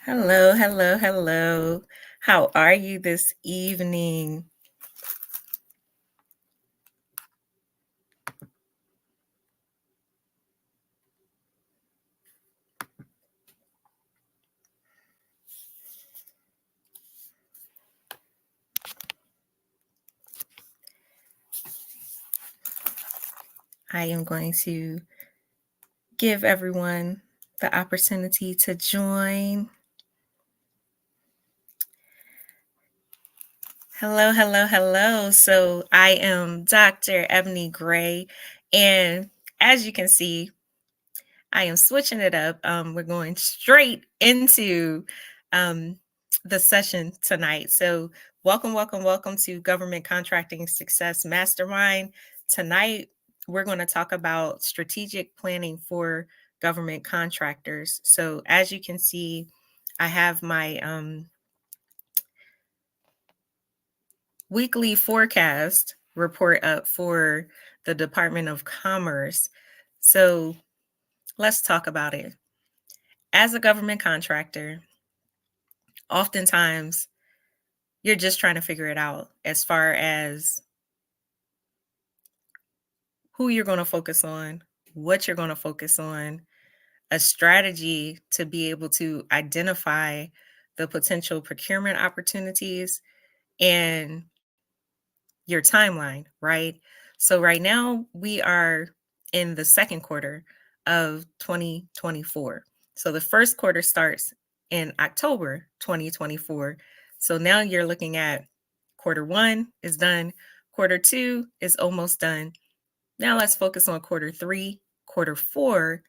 Hello, hello, hello. How are you this evening? I am going to give everyone the opportunity to join. Hello, hello, hello. So, I am Dr. Ebony Gray, and as you can see, I am switching it up. We're going straight into um, the session tonight. So, welcome, welcome, welcome to Government Contracting Success Mastermind. Tonight, we're going to talk about strategic planning for government contractors. So, as you can see, I have my weekly forecast report up for the Department of Commerce. So, let's talk about it. As a government contractor, oftentimes you're just trying to figure it out as far as who you're going to focus on, what you're going to focus on, a strategy to be able to identify the potential procurement opportunities and your timeline, right? So, right now we are in the second quarter of 2024. So, the first quarter starts in October 2024. So, now you're looking at quarter one is done, quarter two is almost done. Now, let's focus on quarter three, quarter four,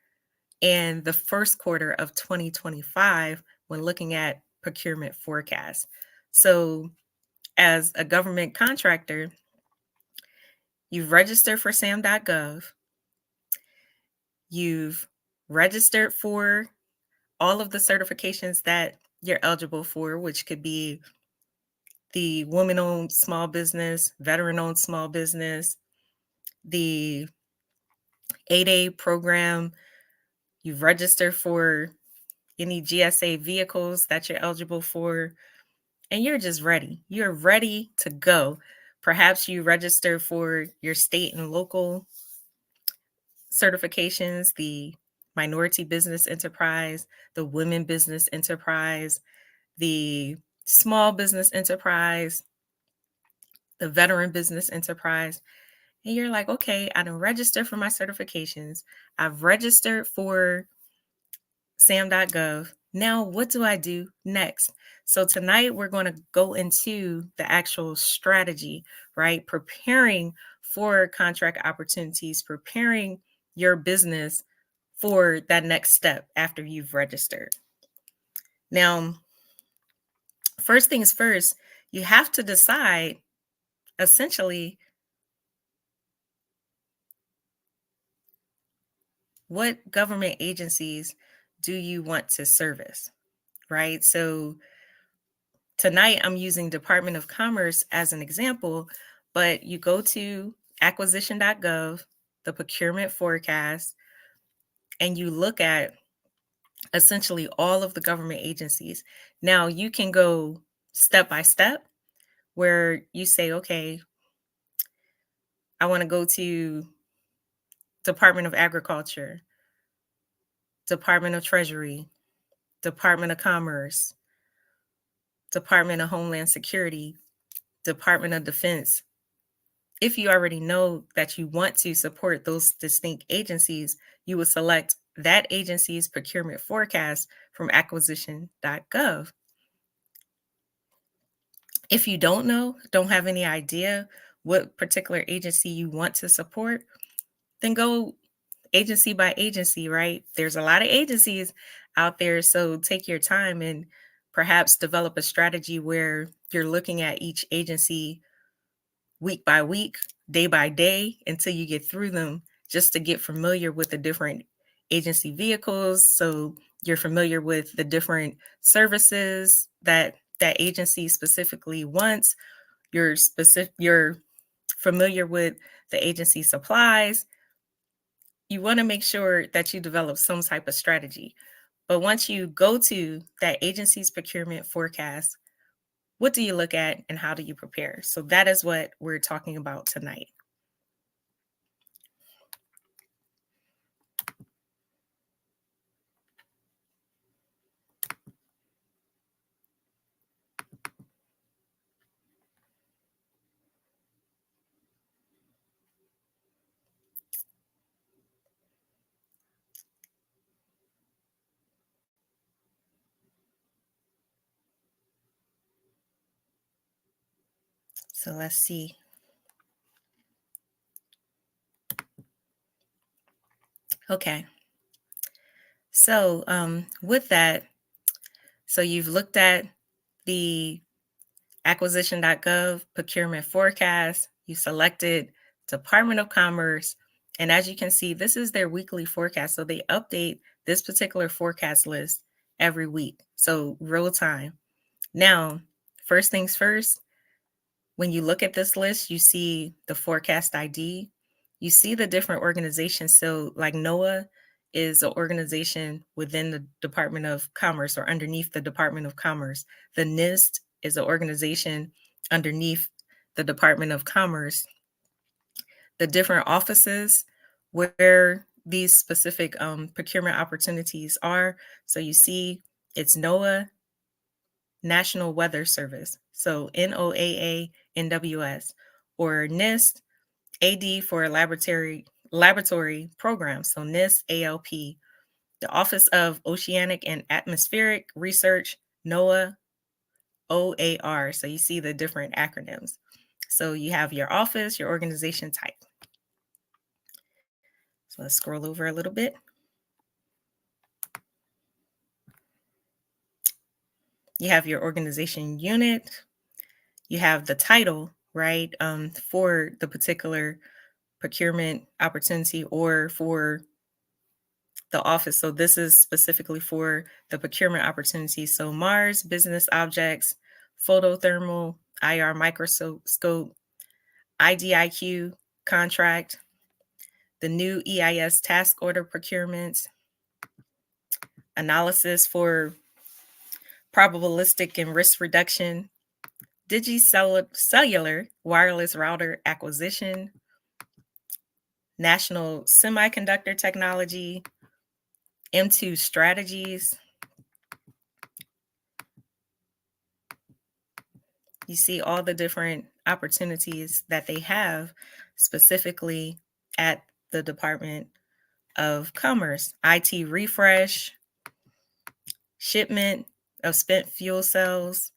and the first quarter of 2025 when looking at procurement forecasts. So, as a government contractor, you've registered for sam.gov. You've registered for all of the certifications that you're eligible for, which could be the woman owned small business, veteran owned small business, the 8A program. You've registered for any GSA vehicles that you're eligible for, and you're just ready. You're ready to go. Perhaps you register for your state and local certifications, the minority business enterprise, the women business enterprise, the small business enterprise, the veteran business enterprise. And you're like, okay, I done registered for my certifications. I've registered for sam.gov. Now, what do I do next? So, tonight we're going to go into the actual strategy, right? Preparing for contract opportunities, preparing your business for that next step after you've registered. Now, first things first, you have to decide essentially what government agencies do you want to service, right? So, tonight I'm using Department of Commerce as an example, but you go to acquisition.gov, the procurement forecast, and you look at essentially all of the government agencies. Now you can go step by step where you say, okay, I want to go to Department of Agriculture, Department of Treasury, Department of Commerce, Department of Homeland Security, Department of Defense. If you already know that you want to support those distinct agencies, you would select that agency's procurement forecast from acquisition.gov. If you don't know, don't have any idea what particular agency you want to support, then go agency by agency, right? There's a lot of agencies out there, so take your time and perhaps develop a strategy where you're looking at each agency week by week, day by day, until you get through them, just to get familiar with the different agency vehicles. So you're familiar with the different services that that agency specifically wants. You're familiar with the agency supplies. You want to make sure that you develop some type of strategy. But once you go to that agency's procurement forecast, what do you look at and how do you prepare? So that is what we're talking about tonight. So let's see. Okay. So with that, so you've looked at the acquisition.gov procurement forecast, you selected Department of Commerce, and as you can see, this is their weekly forecast. So they update this particular forecast list every week. So real time. Now, first things first, when you look at this list, you see the forecast ID, you see the different organizations. So, like NOAA is an organization within the Department of Commerce or underneath the Department of Commerce. The NIST is an organization underneath the Department of Commerce. The different offices where these specific procurement opportunities are. So, you see it's NOAA, National Weather Service. So NOAA NWS, or NIST AD for laboratory programs. So NIST ALP, the Office of Oceanic and Atmospheric Research, NOAA OAR. So you see the different acronyms. So you have your office, your organization type. So let's scroll over a little bit. You have your organization unit. You have the title, right, for the particular procurement opportunity or for the office. So this is specifically for the procurement opportunity. So Mars business objects, photothermal IR microscope, IDIQ contract, the new EIS task order procurements, analysis for probabilistic and risk reduction, digicellular wireless router acquisition, national semiconductor technology, M2 strategies. You see all the different opportunities that they have specifically at the Department of Commerce. IT refresh, shipment of spent fuel cells.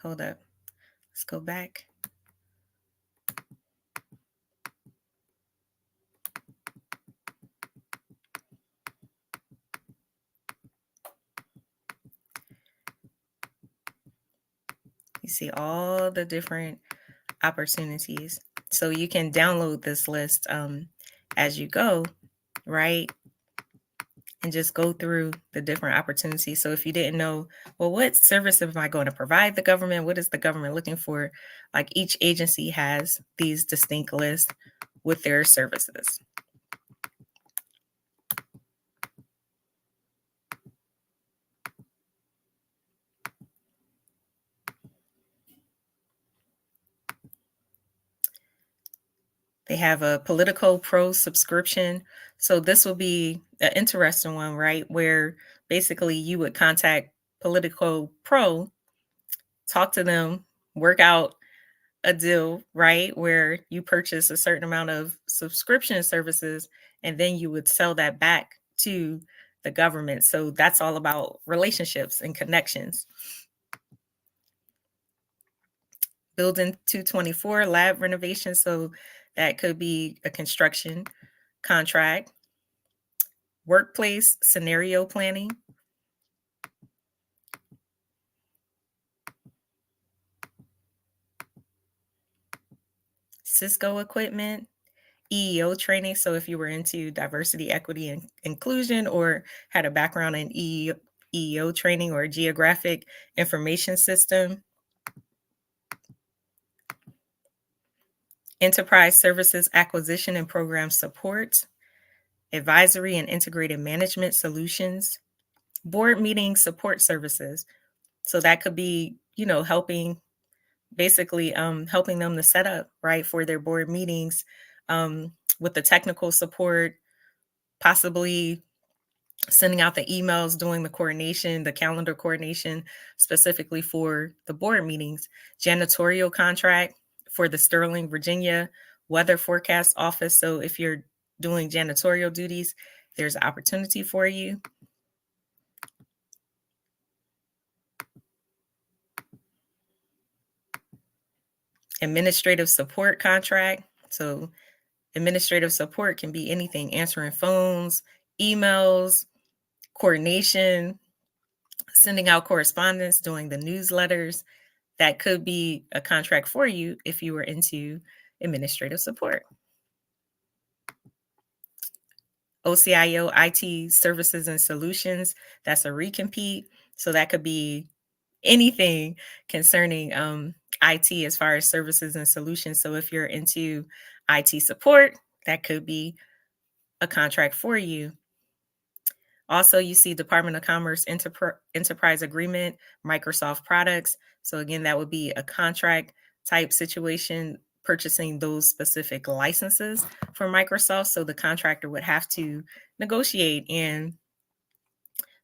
Hold up. Let's go back. You see all the different opportunities. So you can download this list as you go, right? And just go through the different opportunities. So if you didn't know, well, what service am I going to provide the government? What is the government looking for? Like each agency has these distinct lists with their services. They have a Politico Pro subscription. So this will be an interesting one, right? Where basically you would contact Politico Pro, talk to them, work out a deal, right? Where you purchase a certain amount of subscription services and then you would sell that back to the government. So that's all about relationships and connections. Building 224 lab renovation. So that could be a construction contract, workplace scenario planning, Cisco equipment, EEO training. So if you were into diversity, equity, and inclusion, or had a background in EEO training or geographic information system, enterprise services acquisition and program support, advisory and integrated management solutions, board meeting support services. So that could be, helping basically helping them to set up right for their board meetings with the technical support, possibly sending out the emails, doing the coordination, the calendar coordination specifically for the board meetings, janitorial contract for the Sterling, Virginia weather forecast office. So if you're doing janitorial duties, there's an opportunity for you. Administrative support contract. So administrative support can be anything, answering phones, emails, coordination, sending out correspondence, doing the newsletters. That could be a contract for you if you were into administrative support. OCIO IT services and solutions, that's a recompete. So that could be anything concerning IT as far as services and solutions. So if you're into IT support, that could be a contract for you. Also, you see Department of Commerce Enterprise Agreement, Microsoft products. So again, that would be a contract type situation, purchasing those specific licenses for Microsoft. So the contractor would have to negotiate and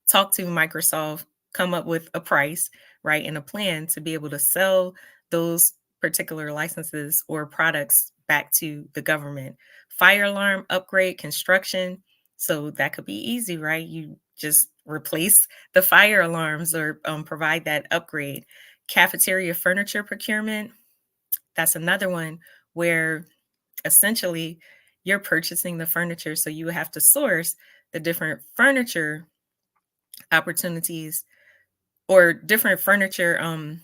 talk to Microsoft, come up with a price, right, and a plan to be able to sell those particular licenses or products back to the government. Fire alarm upgrade construction. So that could be easy, right? You just replace the fire alarms or provide that upgrade. Cafeteria furniture procurement. That's another one where essentially you're purchasing the furniture. So you have to source the different furniture opportunities or different furniture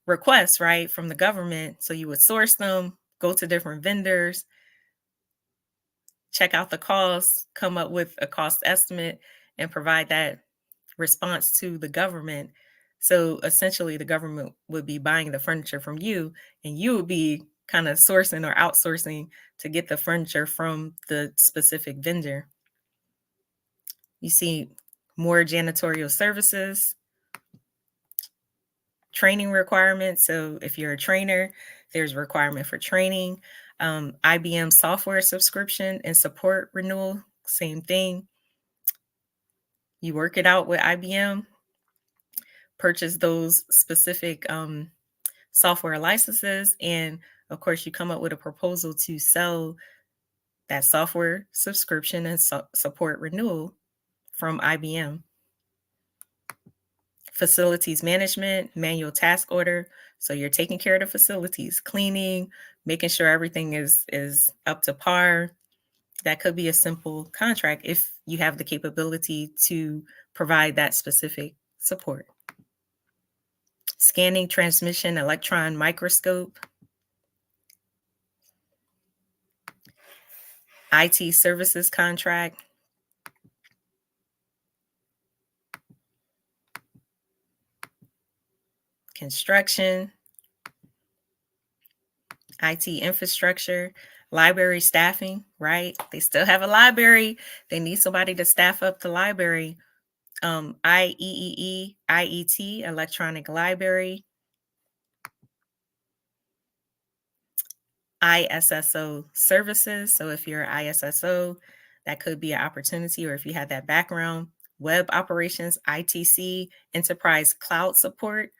requests, right, from the government. So you would source them, go to different vendors, check out the costs, come up with a cost estimate, and provide that response to the government. So essentially, the government would be buying the furniture from you, and you would be kind of sourcing or outsourcing to get the furniture from the specific vendor. You see more janitorial services, training requirements. So if you're a trainer, there's a requirement for training. IBM software subscription and support renewal, same thing. You work it out with IBM, purchase those specific software licenses, and of course, you come up with a proposal to sell that software subscription and support renewal from IBM. Facilities management, manual task order. So you're taking care of the facilities, cleaning, making sure everything is up to par. That could be a simple contract if you have the capability to provide that specific support. Scanning transmission electron microscope. IT services contract. Construction. IT infrastructure, library staffing, right? They still have a library. They need somebody to staff up the library. IEEE, electronic library. ISSO services. So if you're ISSO, that could be an opportunity, or if you have that background. Web operations, ITC, enterprise cloud support.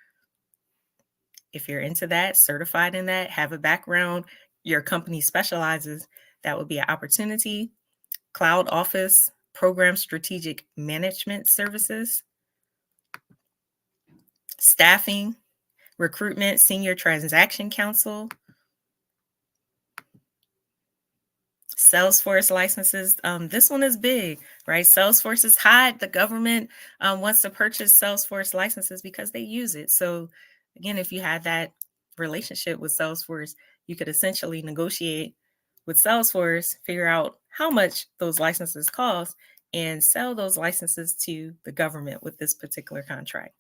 If you're into that, certified in that, have a background, your company specializes, that would be an opportunity. Cloud office, program strategic management services. Staffing, recruitment, senior transaction counsel. Salesforce licenses. This one is big, right? Salesforce is hot. The government wants to purchase Salesforce licenses because they use it. So again, if you had that relationship with Salesforce, you could essentially negotiate with Salesforce, figure out how much those licenses cost, and sell those licenses to the government with this particular contract.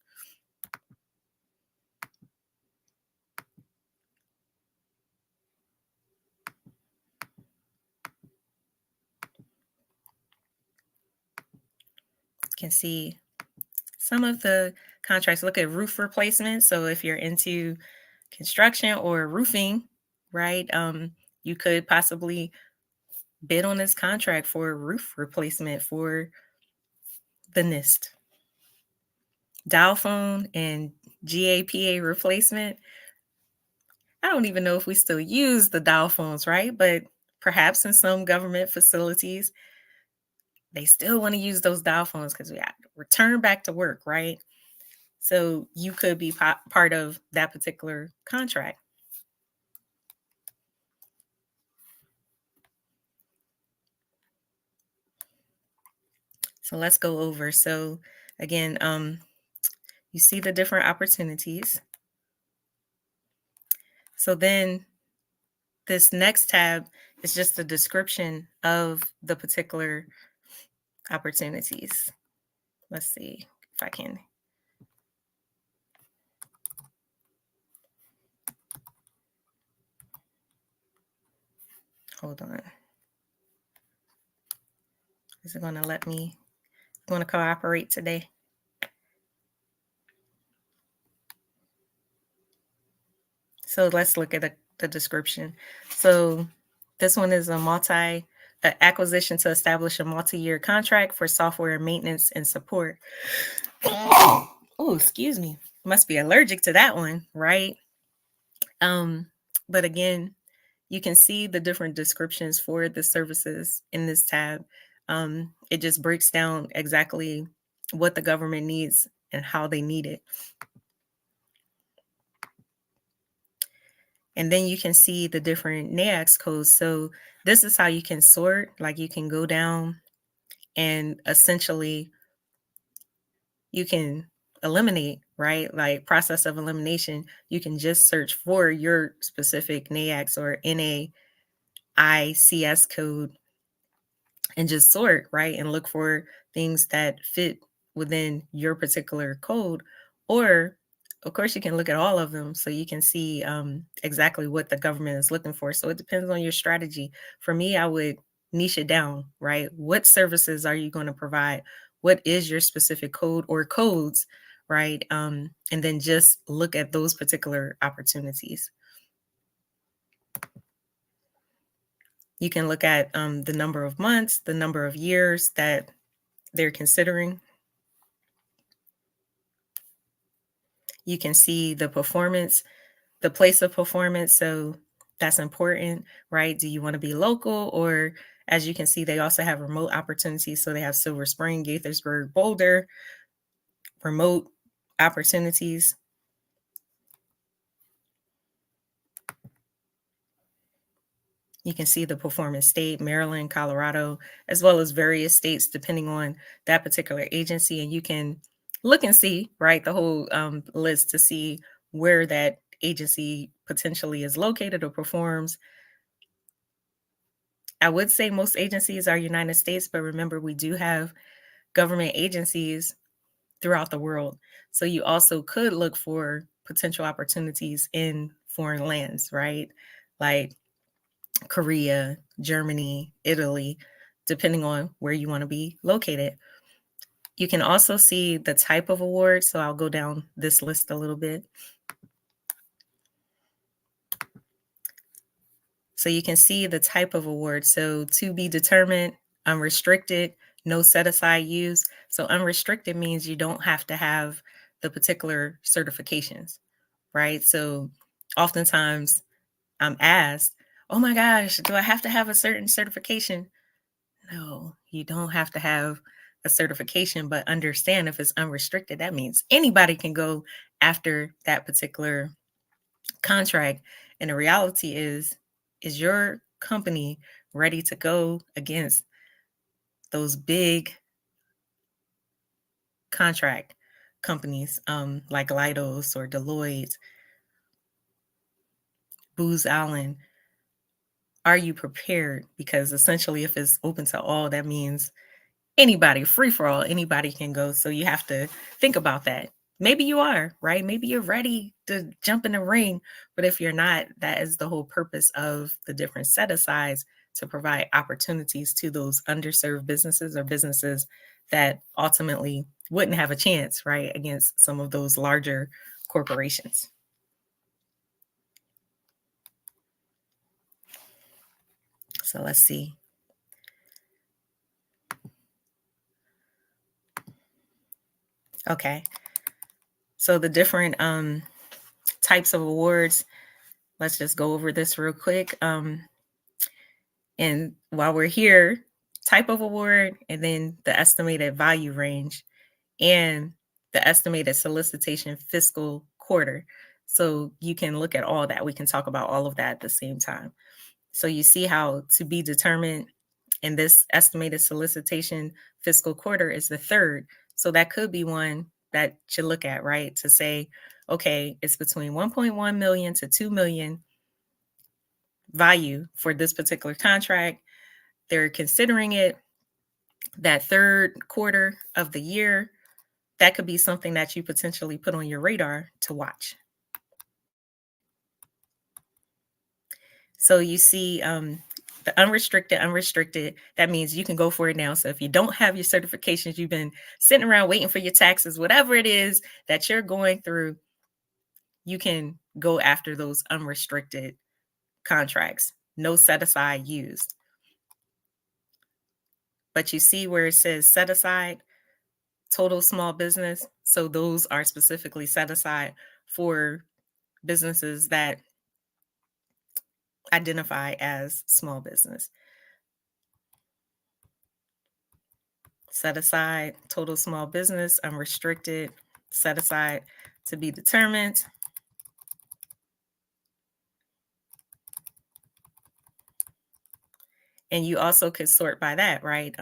can see some of the contracts. Look at roof replacement. So if you're into construction or roofing, right, you could possibly bid on this contract for roof replacement for the NIST. Dial phone and GAPA replacement. I don't even know if we still use the dial phones, right? But perhaps in some government facilities, they still want to use those dial phones because we have to return back to work, right? So you could be part of that particular contract. So let's go over. So again, you see the different opportunities. So then this next tab is just a description of the particular opportunities. Let's see if I can. Hold on. Is it going to let me? Want to cooperate today? So let's look at the description. So this one is a acquisition to establish a multi-year contract for software maintenance and support. Oh, excuse me. Must be allergic to that one, right? But again, you can see the different descriptions for the services in this tab. It just breaks down exactly what the government needs and how they need it. And then you can see the different NAICS codes. So this is how you can sort, like you can go down and essentially you can eliminate, right? Like process of elimination, you can just search for your specific NAICS or NAICS code and just sort, right? And look for things that fit within your particular code. Or, of course, you can look at all of them so you can see exactly what the government is looking for. So it depends on your strategy. For me, I would niche it down, right? What services are you going to provide? What is your specific code or codes, right? And then just look at those particular opportunities. You can look at the number of months, the number of years that they're considering. You can see the performance, the place of performance. So that's important, right? Do you want to be local? Or as you can see, they also have remote opportunities. So they have Silver Spring, Gaithersburg, Boulder, remote opportunities. You can see the performance state, Maryland, Colorado, as well as various states, depending on that particular agency. And you can look and see, right, the whole list to see where that agency potentially is located or performs. I would say most agencies are United States, but remember, we do have government agencies throughout the world. So you also could look for potential opportunities in foreign lands, right? Like Korea, Germany, Italy, depending on where you want to be located. You can also see the type of award. So I'll go down this list a little bit. So you can see the type of award. So to be determined, unrestricted, no set aside use. So unrestricted means you don't have to have the particular certifications, right? So oftentimes I'm asked, oh my gosh, do I have to have a certain certification? No, you don't have to have a certification, but understand if it's unrestricted, that means anybody can go after that particular contract. And the reality is your company ready to go against those big contract companies like Leidos or Deloitte, Booz Allen? Are you prepared? Because essentially, if it's open to all, that means anybody, free for all, anybody can go. So you have to think about that. Maybe you are, right? Maybe you're ready to jump in the ring. But if you're not, that is the whole purpose of the different set asides, to provide opportunities to those underserved businesses or businesses that ultimately wouldn't have a chance, right, against some of those larger corporations. So let's see. Okay. So the different types of awards, let's just go over this real quick. And while we're here, type of award, and then the estimated value range, and the estimated solicitation fiscal quarter. So you can look at all that. We can talk about all of that at the same time. So you see how to be determined in this estimated solicitation fiscal quarter is the third. So that could be one that you look at, right? To say, okay, it's between 1.1 million to 2 million value for this particular contract. They're considering it that third quarter of the year. That could be something that you potentially put on your radar to watch. So you see the unrestricted, that means you can go for it now. So if you don't have your certifications, you've been sitting around waiting for your taxes, whatever it is that you're going through, you can go after those unrestricted contracts. No set aside used. But you see where it says set aside, total small business. So those are specifically set aside for businesses that identify as small business. Set aside, total small business, unrestricted, set aside to be determined. And you also could sort by that, right?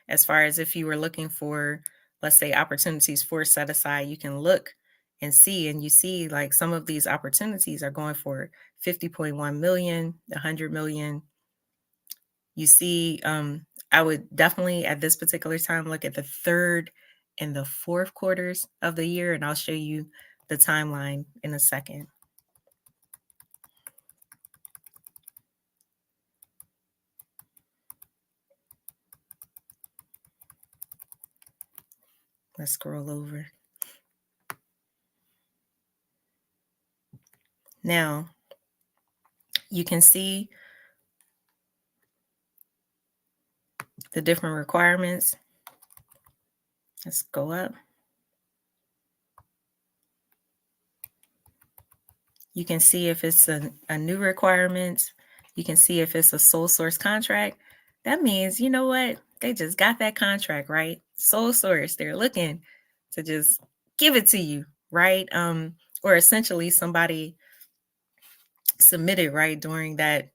As far as if you were looking for, let's say, opportunities for set aside, you can look and see, and you see like some of these opportunities are going for 50.1 million, 100 million. You see, I would definitely at this particular time look at the third and the fourth quarters of the year, and I'll show you the timeline in a second. Let's scroll over. Now, you can see the different requirements. Let's go up. You can see if it's a new requirement. You can see if it's a sole source contract. That means, you know what? They just got that contract, right? Sole source. They're looking to just give it to you, right? Or essentially somebody submitted, right, during that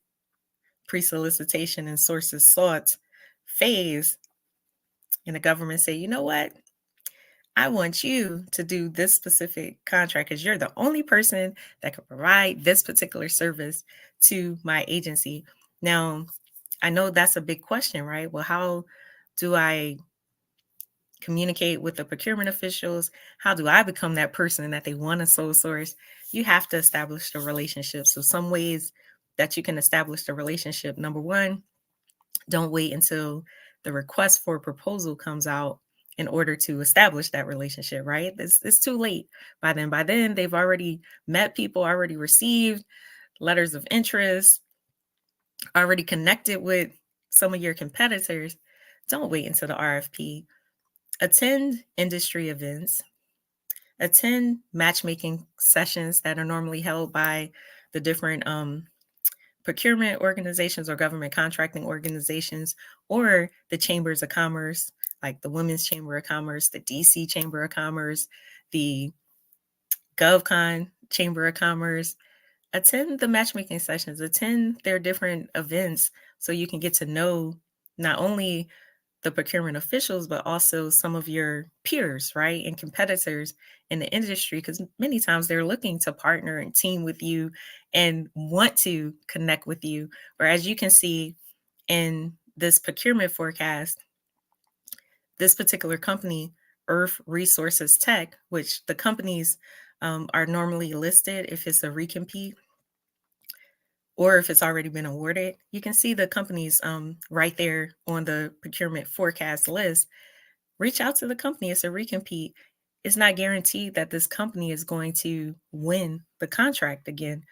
pre-solicitation and sources sought phase. And the government say, you know what? I want you to do this specific contract because you're the only person that can provide this particular service to my agency. Now, I know that's a big question, right? Well, how do I communicate with the procurement officials? How do I become that person that they want to sole source? You have to establish the relationship. So, some ways that you can establish the relationship: number one, don't wait until the request for proposal comes out in order to establish that relationship, right? It's too late by then. By then, they've already met people, already received letters of interest, already connected with some of your competitors. Don't wait until the RFP. Attend industry events, attend matchmaking sessions that are normally held by the different procurement organizations or government contracting organizations, or the chambers of commerce, like the Women's Chamber of Commerce, the DC Chamber of Commerce, the GovCon Chamber of Commerce. Attend the matchmaking sessions, attend their different events so you can get to know not only the procurement officials, but also some of your peers, right? And competitors in the industry, because many times they're looking to partner and team with you and want to connect with you. Whereas you can see in this procurement forecast, this particular company, Earth Resources Tech, which the companies are normally listed if it's a recompete or if it's already been awarded. You can see the companies right there on the procurement forecast list. reach out to the company. It's a recompete. It's not guaranteed that this company is going to win the contract again.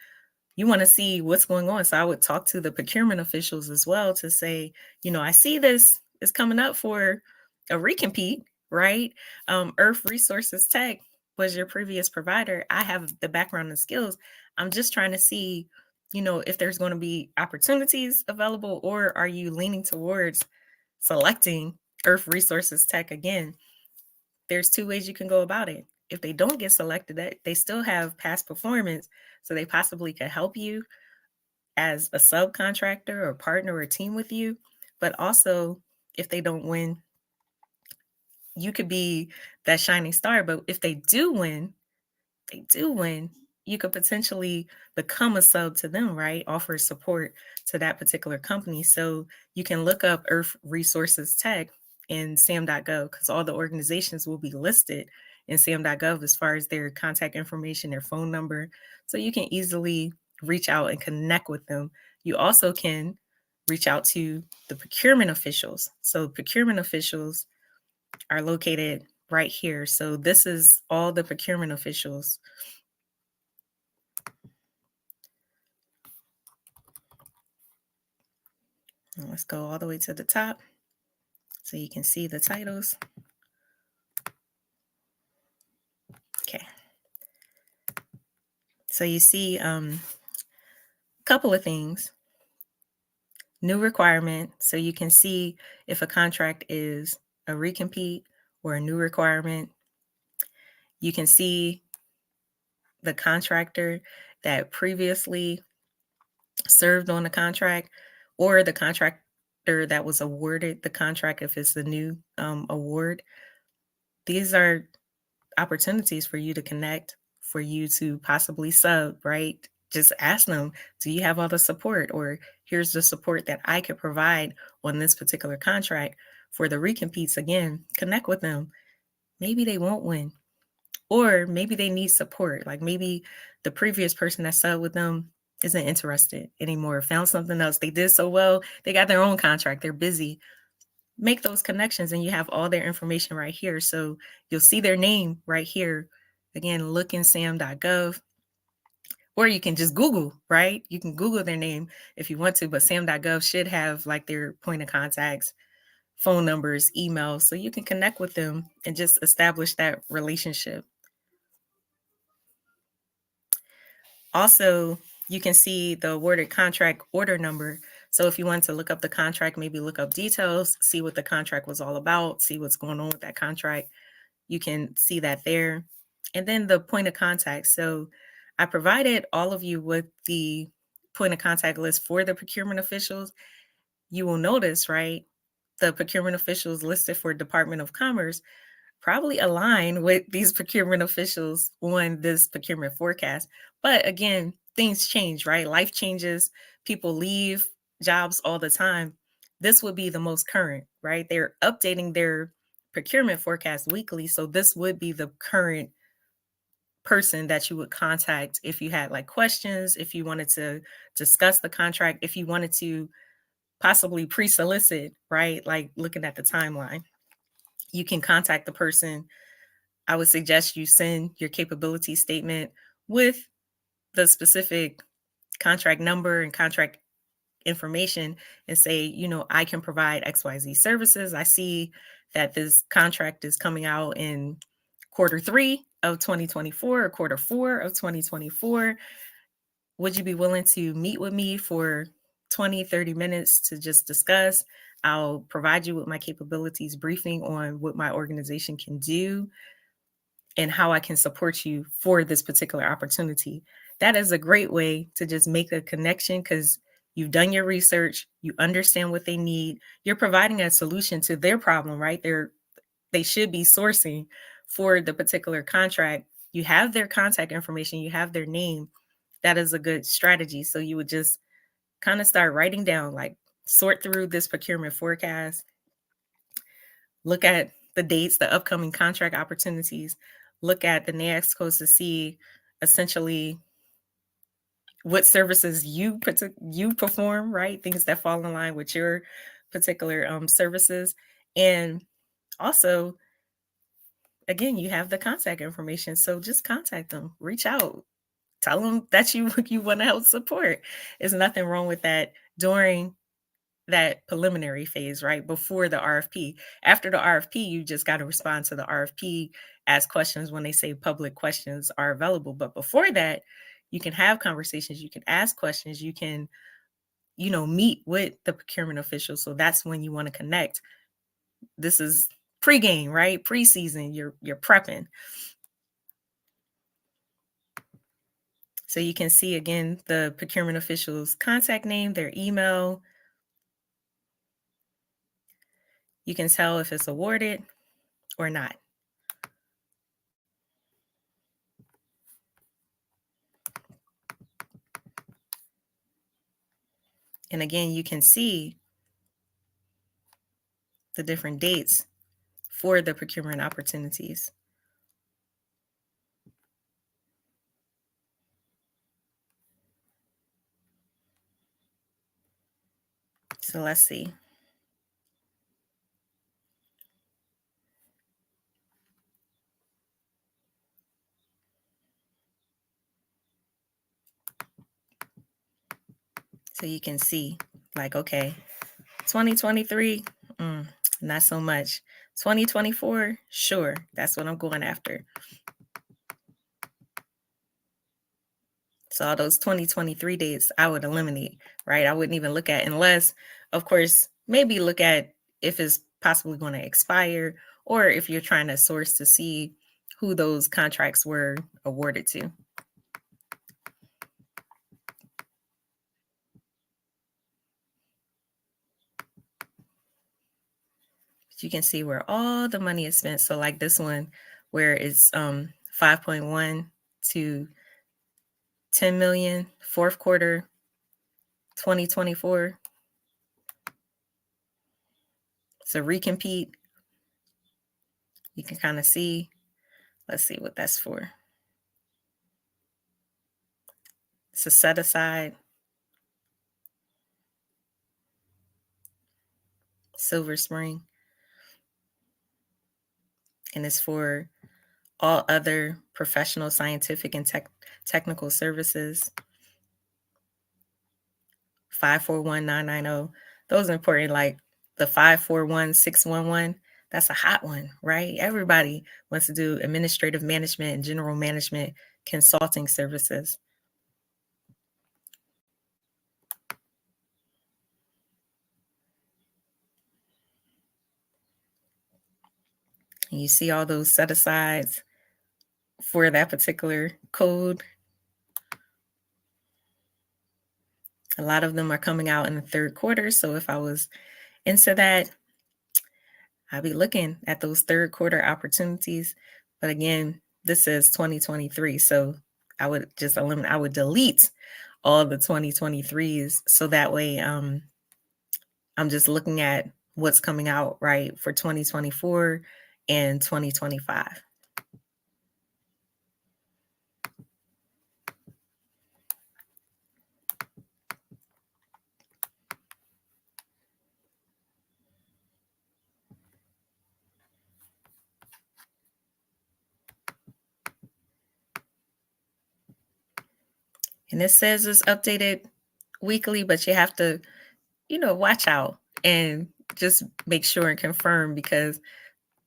You want to see what's going on. So I would talk to the procurement officials as well to say, I see this is coming up for a recompete, right? Earth Resources Tech was your previous provider. I have the background and skills. I'm just trying to see, if there's going to be opportunities available, or are you leaning towards selecting Earth Resources Tech again? There's two ways you can go about it. If they don't get selected, they still have past performance, so they possibly could help you as a subcontractor or partner or team with you. But also, if they don't win, you could be that shining star. But if they do win, you could potentially become a sub to them, right? Offer support to that particular company. So you can look up Earth Resources Tech in SAM.gov, because all the organizations will be listed in SAM.gov as far as their contact information, their phone number. So you can easily reach out and connect with them. You also can reach out to the procurement officials. So procurement officials are located right here. So this is all the procurement officials. And let's go all the way to the top so you can see the titles. Okay. So you see a couple of things. New requirement. So you can see if a contract is a recompete or a new requirement. You can see the contractor that previously served on the contract, or the contractor that was awarded the contract if it's a new award. These are opportunities for you to connect, for you to possibly sub, right? Just ask them, do you have all the support? Or here's the support that I could provide on this particular contract. For the recompetes, again, connect with them. Maybe they won't win, or maybe they need support. Like maybe the previous person that subbed with them isn't interested anymore, found something else. They did so well, they got their own contract, they're busy. Make those connections and you have all their information right here. So you'll see their name right here. Again, look in sam.gov, or you can just Google, right? You can Google their name if you want to, but sam.gov should have like their point of contacts, phone numbers, emails, so you can connect with them and just establish that relationship. Also, you can see the awarded contract order number. So if you want to look up the contract, maybe look up details, see what the contract was all about, see what's going on with that contract, you can see that there. And then the point of contact. So I provided all of you with the point of contact list for the procurement officials. You will notice, right, the procurement officials listed for Department of Commerce probably align with these procurement officials on this procurement forecast. But again, things change, right? Life changes, people leave jobs all the time. This would be the most current, right? They're updating their procurement forecast weekly. So this would be the current person that you would contact if you had like questions, if you wanted to discuss the contract, if you wanted to possibly pre-solicit, right? Like looking at the timeline, you can contact the person. I would suggest you send your capability statement with the specific contract number and contract information and say, I can provide XYZ services. I see that this contract is coming out in Q3 of 2024 or Q4 of 2024. Would you be willing to meet with me for 20, 30 minutes to just discuss? I'll provide you with my capabilities briefing on what my organization can do and how I can support you for this particular opportunity. That is a great way to just make a connection, because you've done your research, you understand what they need, you're providing a solution to their problem, right? They should be sourcing for the particular contract. You have their contact information, you have their name. That is a good strategy. So you would just kind of start writing down, like sort through this procurement forecast, look at the dates, the upcoming contract opportunities, look at the NAICS codes to see essentially what services you perform, right? Things that fall in line with your particular services. And Also, again, you have the contact information. So just contact them, reach out, tell them that you want to help support. There's nothing wrong with that during that preliminary phase, right? Before the RFP. After the RFP, you just got to respond to the RFP, ask questions when they say public questions are available. But before that, you can have conversations, you can ask questions, you can, meet with the procurement official. So that's when you want to connect. This is pregame, right? Preseason, you're prepping. So you can see again the procurement official's contact name, their email. You can tell if it's awarded or not. And again, you can see the different dates for the procurement opportunities. So let's see. So you can see, like, okay, 2023, not so much. 2024, sure, that's what I'm going after. So all those 2023 dates, I would eliminate, right? I wouldn't even look at unless, of course, maybe look at if it's possibly going to expire or if you're trying to source to see who those contracts were awarded to. You can see where all the money is spent. So like this one, where it's 5.1 to 10 million, fourth quarter 2024. So recompete. You can kind of see. Let's see what that's for. It's a set aside. Silver Spring. And it's for all other professional, scientific, and technical services. 541990. Those are important, like the 541611. That's a hot one, right? Everybody wants to do administrative management and general management consulting services. And you see all those set asides for that particular code. A lot of them are coming out in the third quarter. So if I was into that, I'd be looking at those third quarter opportunities. But again, this is 2023. So I would just eliminate, I would delete all the 2023s. So that way I'm just looking at what's coming out, right, for 2024 and 2025. And it says it's updated weekly, but you have to, watch out and just make sure and confirm because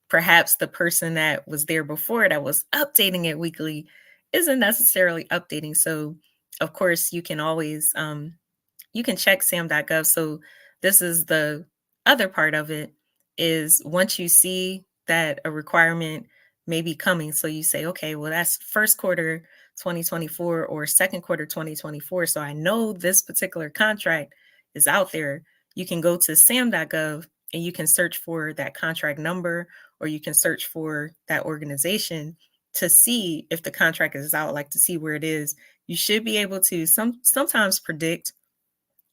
perhaps the person that was there before that was updating it weekly isn't necessarily updating. So, of course, you can always you can check sam.gov. So this is the other part of it is once you see that a requirement may be coming, so you say, okay, well, that's first quarter 2024 or second quarter 2024. So I know this particular contract is out there. You can go to sam.gov and you can search for that contract number or you can search for that organization to see if the contract is out, like to see where it is. You should be able to sometimes predict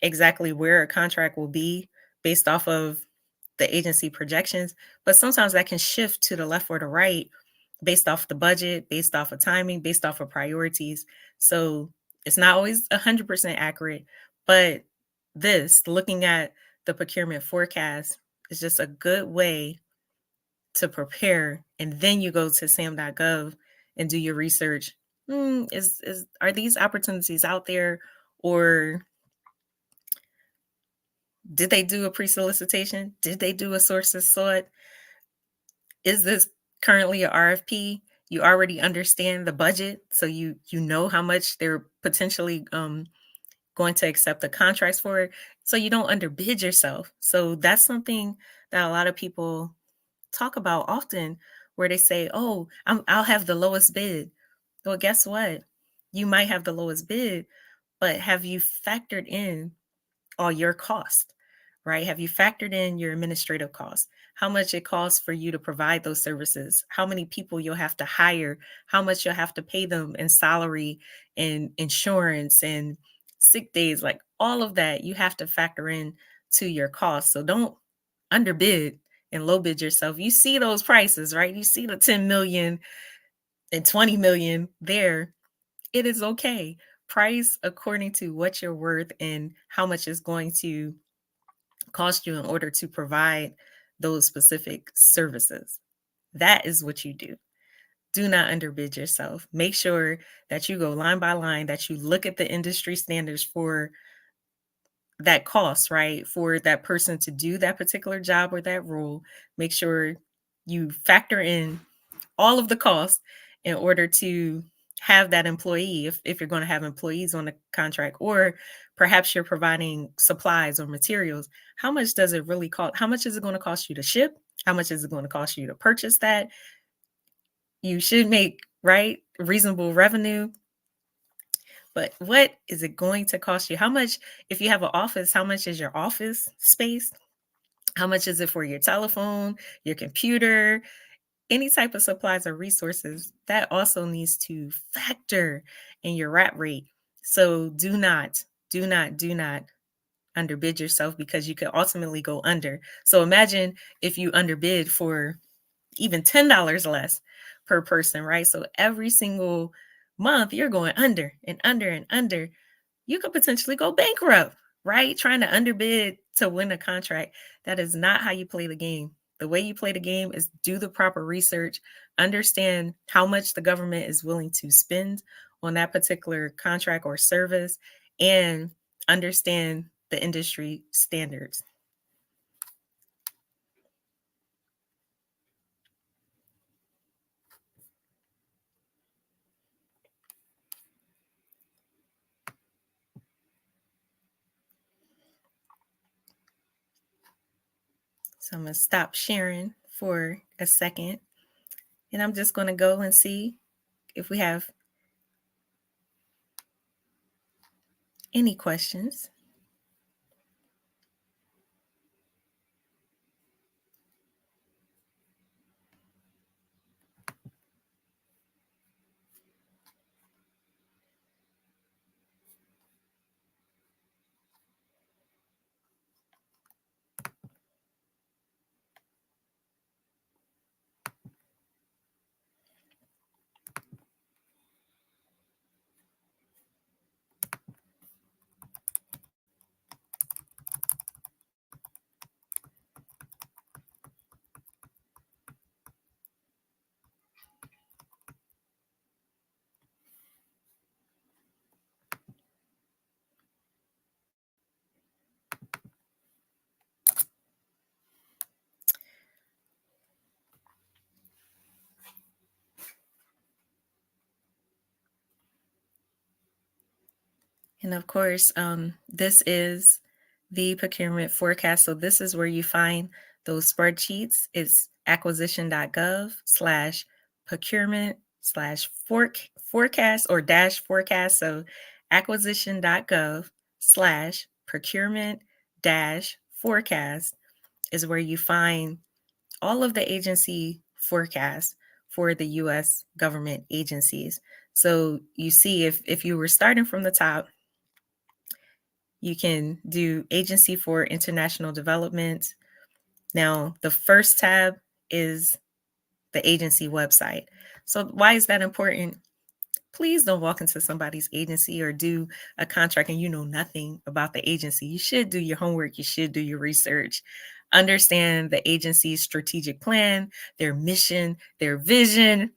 exactly where a contract will be based off of the agency projections, but sometimes that can shift to the left or the right based off the budget, based off of timing, based off of priorities. So it's not always 100% accurate, but looking at the procurement forecast is just a good way to prepare, and then you go to sam.gov and do your research. Is are these opportunities out there, or did they do a pre-solicitation? Did they do a sources sought? Is this currently a RFP? You already understand the budget, so you know how much they're potentially going to accept the contracts for it, so you don't underbid yourself. So that's something that a lot of people talk about often, where they say, "Oh, I'll have the lowest bid." Well, guess what? You might have the lowest bid, but have you factored in all your cost, right? Have you factored in your administrative costs? How much it costs for you to provide those services? How many people you'll have to hire? How much you'll have to pay them in salary and insurance and sick days? Like all of that, you have to factor in to your costs. So don't underbid and low bid yourself. You see those prices, right? You see the 10 million and 20 million there. It is okay. Price according to what you're worth and how much it's going to cost you in order to provide those specific services. That is what you do. Do not underbid yourself. Make sure that you go line by line, that you look at the industry standards for that cost, right? For that person to do that particular job or that role. Make sure you factor in all of the costs in order to have that employee, if you're going to have employees on the contract, or perhaps you're providing supplies or materials. How much does it really cost? How much is it going to cost you to ship? How much is it going to cost you to purchase that? You should make, right, reasonable revenue, but what is it going to cost you? How much, if you have an office, how much is your office space? How much is it for your telephone, your computer, any type of supplies or resources? That also needs to factor in your rat rate. So do not underbid yourself, because you could ultimately go under. So imagine if you underbid for even $10 less per person, right? So every single month you're going under and under and under. You could potentially go bankrupt, right? Trying to underbid to win a contract. That is not how you play the game. The way you play the game is do the proper research, understand how much the government is willing to spend on that particular contract or service, and understand the industry standards. So I'm going to stop sharing for a second, and I'm just going to go and see if we have any questions. And of course, this is the procurement forecast. So this is where you find those spreadsheets. It's acquisition.gov slash procurement slash forecast or dash forecast. So acquisition.gov slash procurement dash forecast is where you find all of the agency forecasts for the US government agencies. So you see, if you were starting from the top, you can do Agency for International Development. Now, the first tab is the agency website. So why is that important? Please don't walk into somebody's agency or do a contract and you know nothing about the agency. You should do your homework. You should do your research. Understand the agency's strategic plan, their mission, their vision,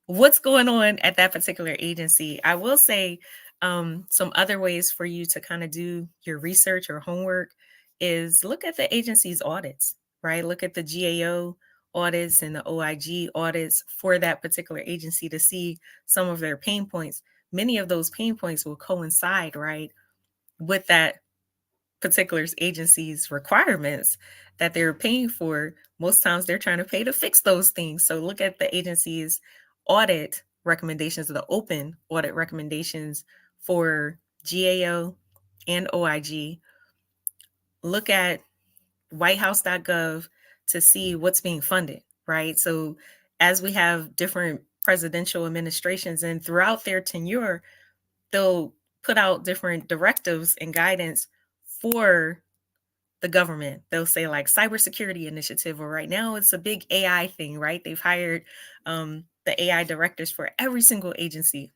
what's going on at that particular agency. I will say some other ways for you to kind of do your research or homework is look at the agency's audits, right? Look at the GAO audits and the OIG audits for that particular agency to see some of their pain points. Many of those pain points will coincide, right, with that particular agency's requirements that they're paying for. Most times they're trying to pay to fix those things. So look at the agency's audit recommendations, the open audit recommendations for GAO and OIG. Look at whitehouse.gov to see what's being funded, right? So as we have different presidential administrations and throughout their tenure, they'll put out different directives and guidance for the government. They'll say like cybersecurity initiative, or right now it's a big AI thing, right? They've hired the AI directors for every single agency.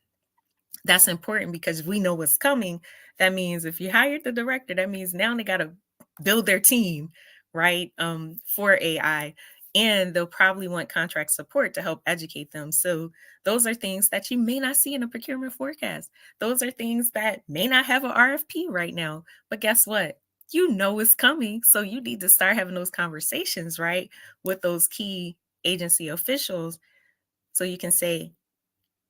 That's important because we know what's coming. That means if you hired the director, that means now they got to build their team, right, for AI. And they'll probably want contract support to help educate them. So those are things that you may not see in a procurement forecast. Those are things that may not have an RFP right now. But guess what? You know it's coming. So you need to start having those conversations, right, with those key agency officials. So you can say,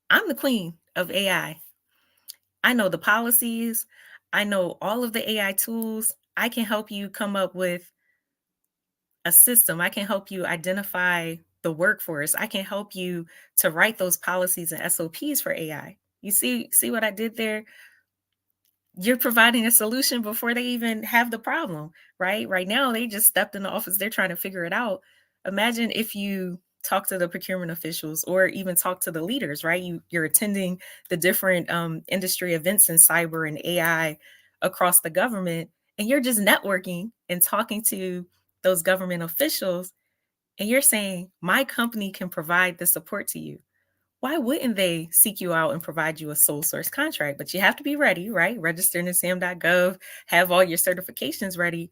I'm the queen of AI. I know the policies. I know all of the AI tools. I can help you come up with a system. I can help you identify the workforce. I can help you to write those policies and SOPs for AI. You see what I did there? You're providing a solution before they even have the problem, right? Right now, they just stepped in the office. They're trying to figure it out. Imagine if you talk to the procurement officials or even talk to the leaders, right? You're attending the different industry events in cyber and AI across the government, and you're just networking and talking to those government officials, and you're saying, my company can provide the support to you. Why wouldn't they seek you out and provide you a sole source contract? But you have to be ready, right? Register in sam.gov, have all your certifications ready.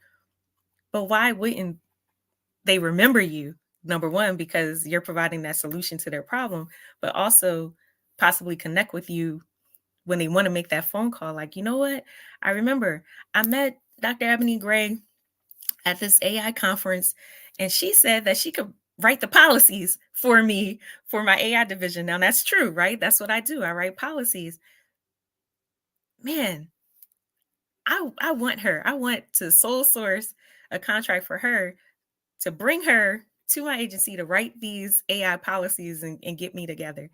But why wouldn't they remember you? Number one, because you're providing that solution to their problem, but also possibly connect with you when they want to make that phone call. Like, you know what? I remember I met Dr. Ebony Gray at this AI conference, and she said that she could write the policies for me for my AI division. Now that's true, right? That's what I do. I write policies. Man, I want her. I want to sole source a contract for her to bring her to my agency to write these AI policies and get me together.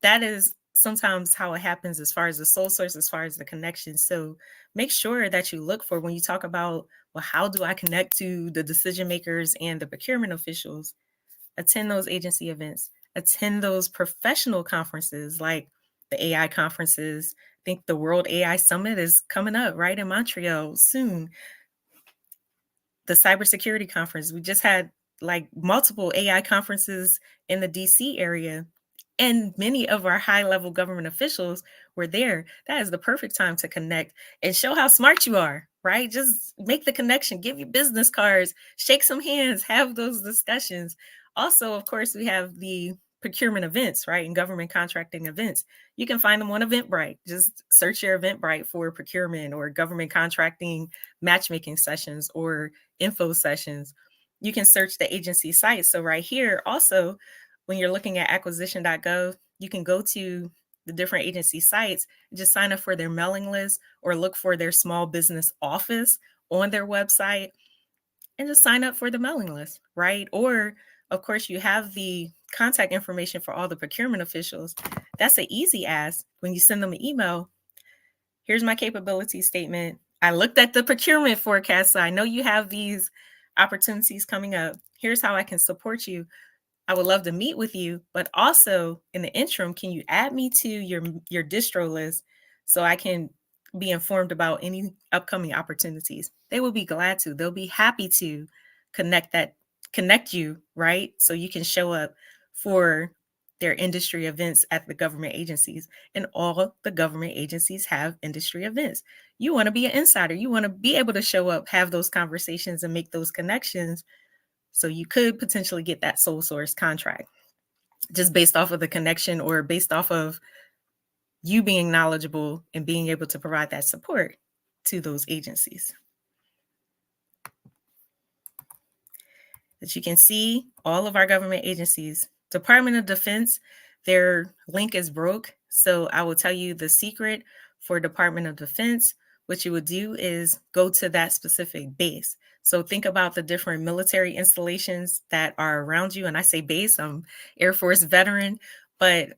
That is sometimes how it happens as far as the sole source, as far as the connection. So make sure that you look for when you talk about, well, how do I connect to the decision makers and the procurement officials? Attend those agency events, attend those professional conferences like the AI conferences. I think the World AI Summit is coming up right in Montreal soon. The cybersecurity conference. We just had like multiple AI conferences in the DC area, and many of our high level government officials were there. That is the perfect time to connect and show how smart you are, right? Just make the connection, give you business cards, shake some hands, have those discussions. Also, of course, we have the procurement events, right? And government contracting events. You can find them on Eventbrite. Just search your Eventbrite for procurement or government contracting matchmaking sessions or info sessions. You can search the agency site. So right here, also, when you're looking at acquisition.gov, you can go to the different agency sites, just sign up for their mailing list or look for their small business office on their website and just sign up for the mailing list, right? Or, of course, you have the contact information for all the procurement officials. That's an easy ask. When you send them an email, here's my capability statement. I looked at the procurement forecast, so I know you have these opportunities coming up. Here's how I can support you. I would love to meet with you, but also in the interim, can you add me to your distro list so I can be informed about any upcoming opportunities? They will be glad to. They'll be happy to connect you, right? So you can show up for their industry events at the government agencies, and all the government agencies have industry events. You want to be an insider. You want to be able to show up, have those conversations, and make those connections. So you could potentially get that sole source contract just based off of the connection or based off of you being knowledgeable and being able to provide that support to those agencies. As you can see, all of our government agencies, Department of Defense, their link is broke. So I will tell you the secret for Department of Defense. What you would do is go to that specific base. So think about the different military installations that are around you. And I say base, I'm Air Force veteran, but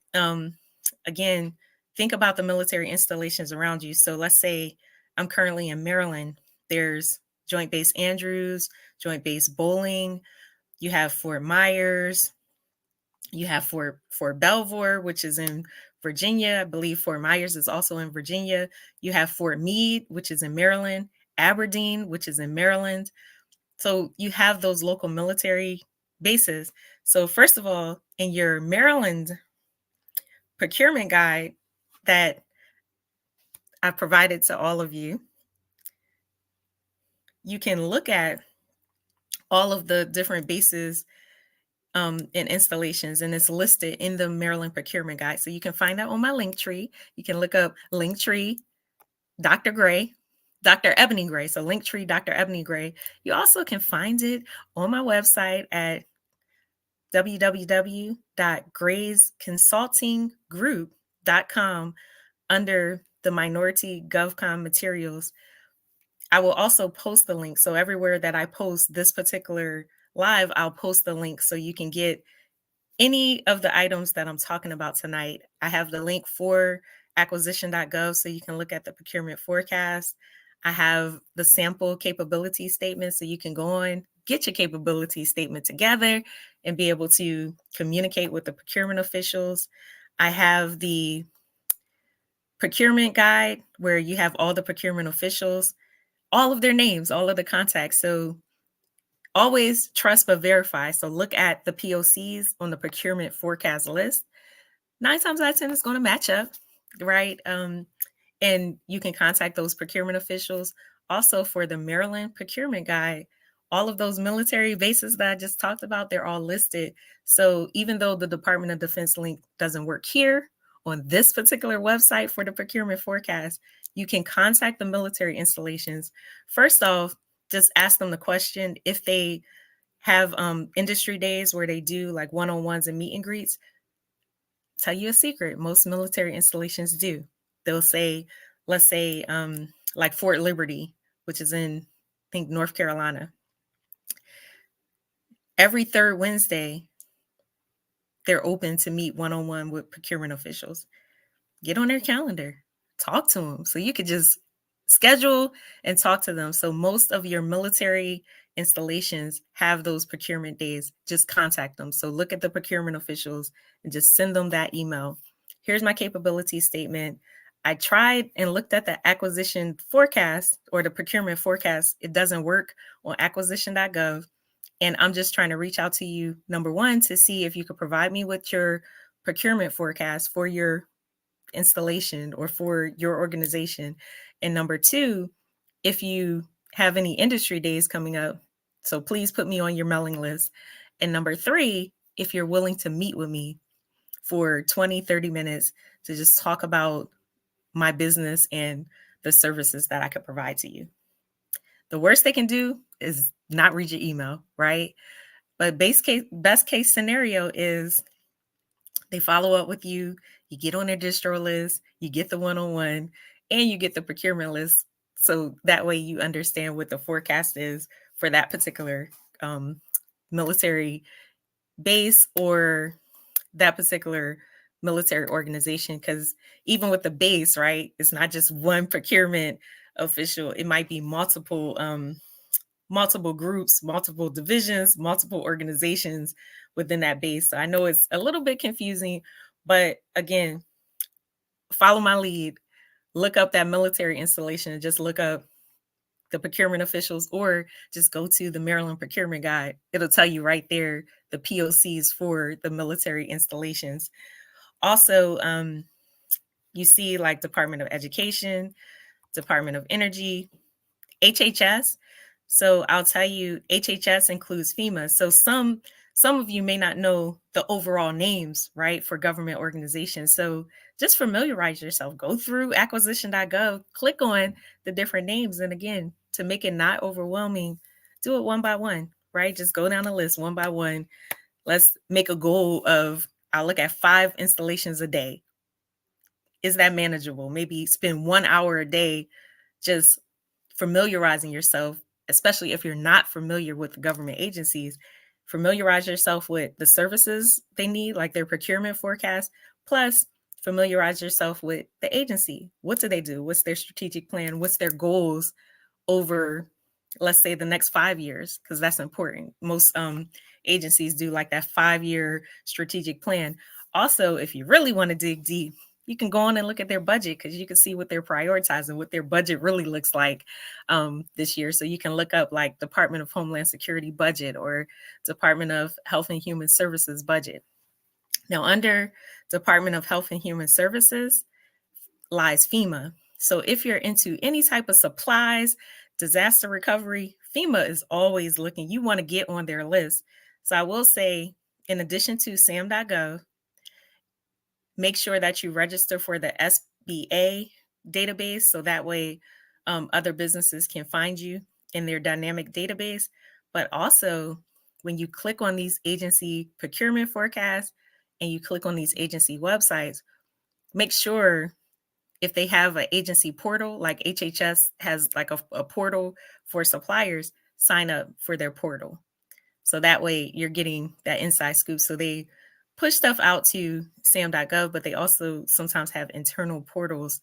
again, think about the military installations around you. So let's say I'm currently in Maryland. There's Joint Base Andrews, Joint Base Bowling. You have Fort Myers. You have Fort Belvoir, which is in Virginia. I believe Fort Myers is also in Virginia. You have Fort Meade, which is in Maryland. Aberdeen, which is in Maryland. So you have those local military bases. So first of all, in your Maryland procurement guide that I provided to all of you, you can look at all of the different bases and installations, and it's listed in the Maryland procurement guide. So you can find that on my link tree. You can look up Linktree, Dr. Gray, Dr. Ebony Gray. So Linktree, Dr. Ebony Gray. You also can find it on my website at www.graysconsultinggroup.com under the Minority GovCon materials. I will also post the link. So everywhere that I post this particular live, I'll post the link so you can get any of the items that I'm talking about tonight. I have the link for acquisition.gov so you can look at the procurement forecast. I have the sample capability statement so you can go on, get your capability statement together and be able to communicate with the procurement officials. I have the procurement guide where you have all the procurement officials, all of their names, all of the contacts. So always trust but verify. So look at the POCs on the procurement forecast list. 9 times out of 10, it's going to match up, right? And you can contact those procurement officials. Also for the Maryland procurement guide, all of those military bases that I just talked about, they're all listed. So even though the Department of Defense link doesn't work here on this particular website for the procurement forecast, you can contact the military installations. First off, just ask them the question if they have industry days where they do like one-on-ones and meet and greets. Tell you a secret, most military installations do. They'll say, let's say like Fort Liberty, which is in, I think, North Carolina. Every third Wednesday, they're open to meet one-on-one with procurement officials. Get on their calendar, talk to them. So you could just schedule and talk to them. So most of your military installations have those procurement days. Just contact them. So look at the procurement officials and just send them that email. Here's my capability statement. I tried and looked at the acquisition forecast or the procurement forecast. It doesn't work on acquisition.gov. And I'm just trying to reach out to you, number one, to see if you could provide me with your procurement forecast for your installation or for your organization. And number two, if you have any industry days coming up, so please put me on your mailing list. And number three, if you're willing to meet with me for 20, 30 minutes to just talk about my business and the services that I could provide to you. The worst they can do is not read your email, right? But best case scenario is they follow up with you, you get on their distro list, you get the one-on-one, and you get the procurement list. So that way you understand what the forecast is for that particular military base or that particular military organization. Because even with the base, right, it's not just one procurement official. It might be multiple groups, multiple divisions, multiple organizations within that base. So I know it's a little bit confusing, but again, follow my lead, look up that military installation and just look up the procurement officials, or just go to the Maryland Procurement Guide. It'll tell you right there the POCs for the military installations. Also, you see like Department of Education, Department of Energy, HHS. So I'll tell you, HHS includes FEMA. So some of you may not know the overall names, right, for government organizations. So just familiarize yourself. Go through acquisition.gov, click on the different names. And again, to make it not overwhelming, do it one by one, right? Just go down the list one by one. Let's make a goal of, I'll look at 5 installations a day. Is that manageable? Maybe spend 1 hour a day just familiarizing yourself, especially if you're not familiar with government agencies. Familiarize yourself with the services they need, like their procurement forecast, plus familiarize yourself with the agency. What do they do? What's their strategic plan? What's their goals over, let's say, the next 5 years? Because that's important. Most agencies do like that 5-year strategic plan. Also, if you really want to dig deep, you can go on and look at their budget, because you can see what they're prioritizing, what their budget really looks like this year. So you can look up like Department of Homeland Security budget or Department of Health and Human Services budget. Now, under Department of Health and Human Services lies FEMA. So if you're into any type of supplies, disaster recovery, FEMA is always looking. You want to get on their list. So I will say, in addition to SAM.gov, make sure that you register for the SBA database, so that way other businesses can find you in their dynamic database. But also, when you click on these agency procurement forecasts and you click on these agency websites, make sure if they have an agency portal, like HHS has like a portal for suppliers, sign up for their portal. So that way you're getting that inside scoop. So they push stuff out to sam.gov, but they also sometimes have internal portals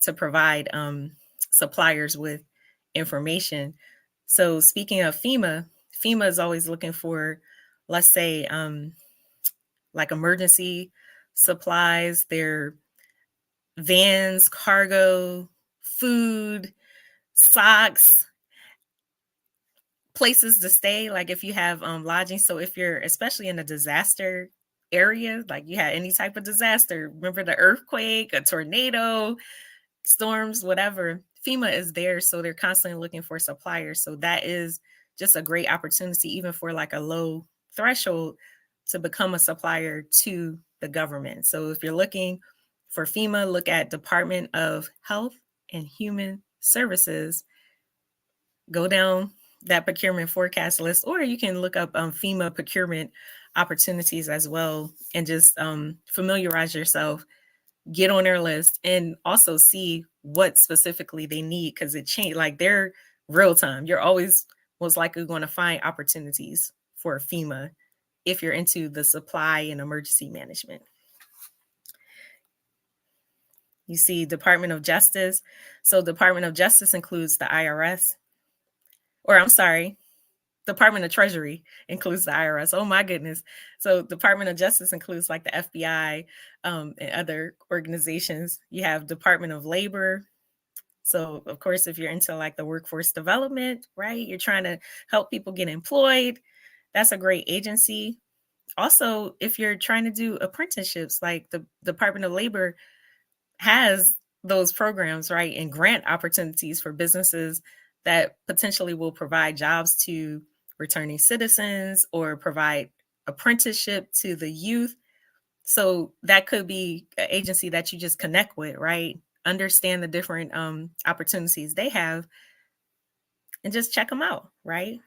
to provide suppliers with information. So speaking of FEMA, FEMA is always looking for, let's say, like emergency supplies, their vans, cargo, food, socks, places to stay, like if you have lodging. So if you're especially in a disaster area, like you had any type of disaster, remember the earthquake, a tornado, storms, whatever, FEMA is there. So they're constantly looking for suppliers. So that is just a great opportunity, even for like a low threshold, to become a supplier to the government. So if you're looking for FEMA, look at Department of Health and Human Services, go down that procurement forecast list, or you can look up FEMA procurement opportunities as well, and just familiarize yourself, get on their list, and also see what specifically they need, because it changed, like they're real time. You're always most likely going to find opportunities for FEMA if you're into the supply and emergency management. You see Department of Justice. So Department of Justice includes the IRS, or I'm sorry, Department of Treasury includes the IRS. Oh my goodness. So Department of Justice includes like the FBI and other organizations. You have Department of Labor. So of course, if you're into like the workforce development, right, you're trying to help people get employed, that's a great agency. Also, if you're trying to do apprenticeships, like the Department of Labor has those programs, right, and grant opportunities for businesses that potentially will provide jobs to returning citizens or provide apprenticeship to the youth. So that could be an agency that you just connect with, right? Understand the different opportunities they have and just check them out, right?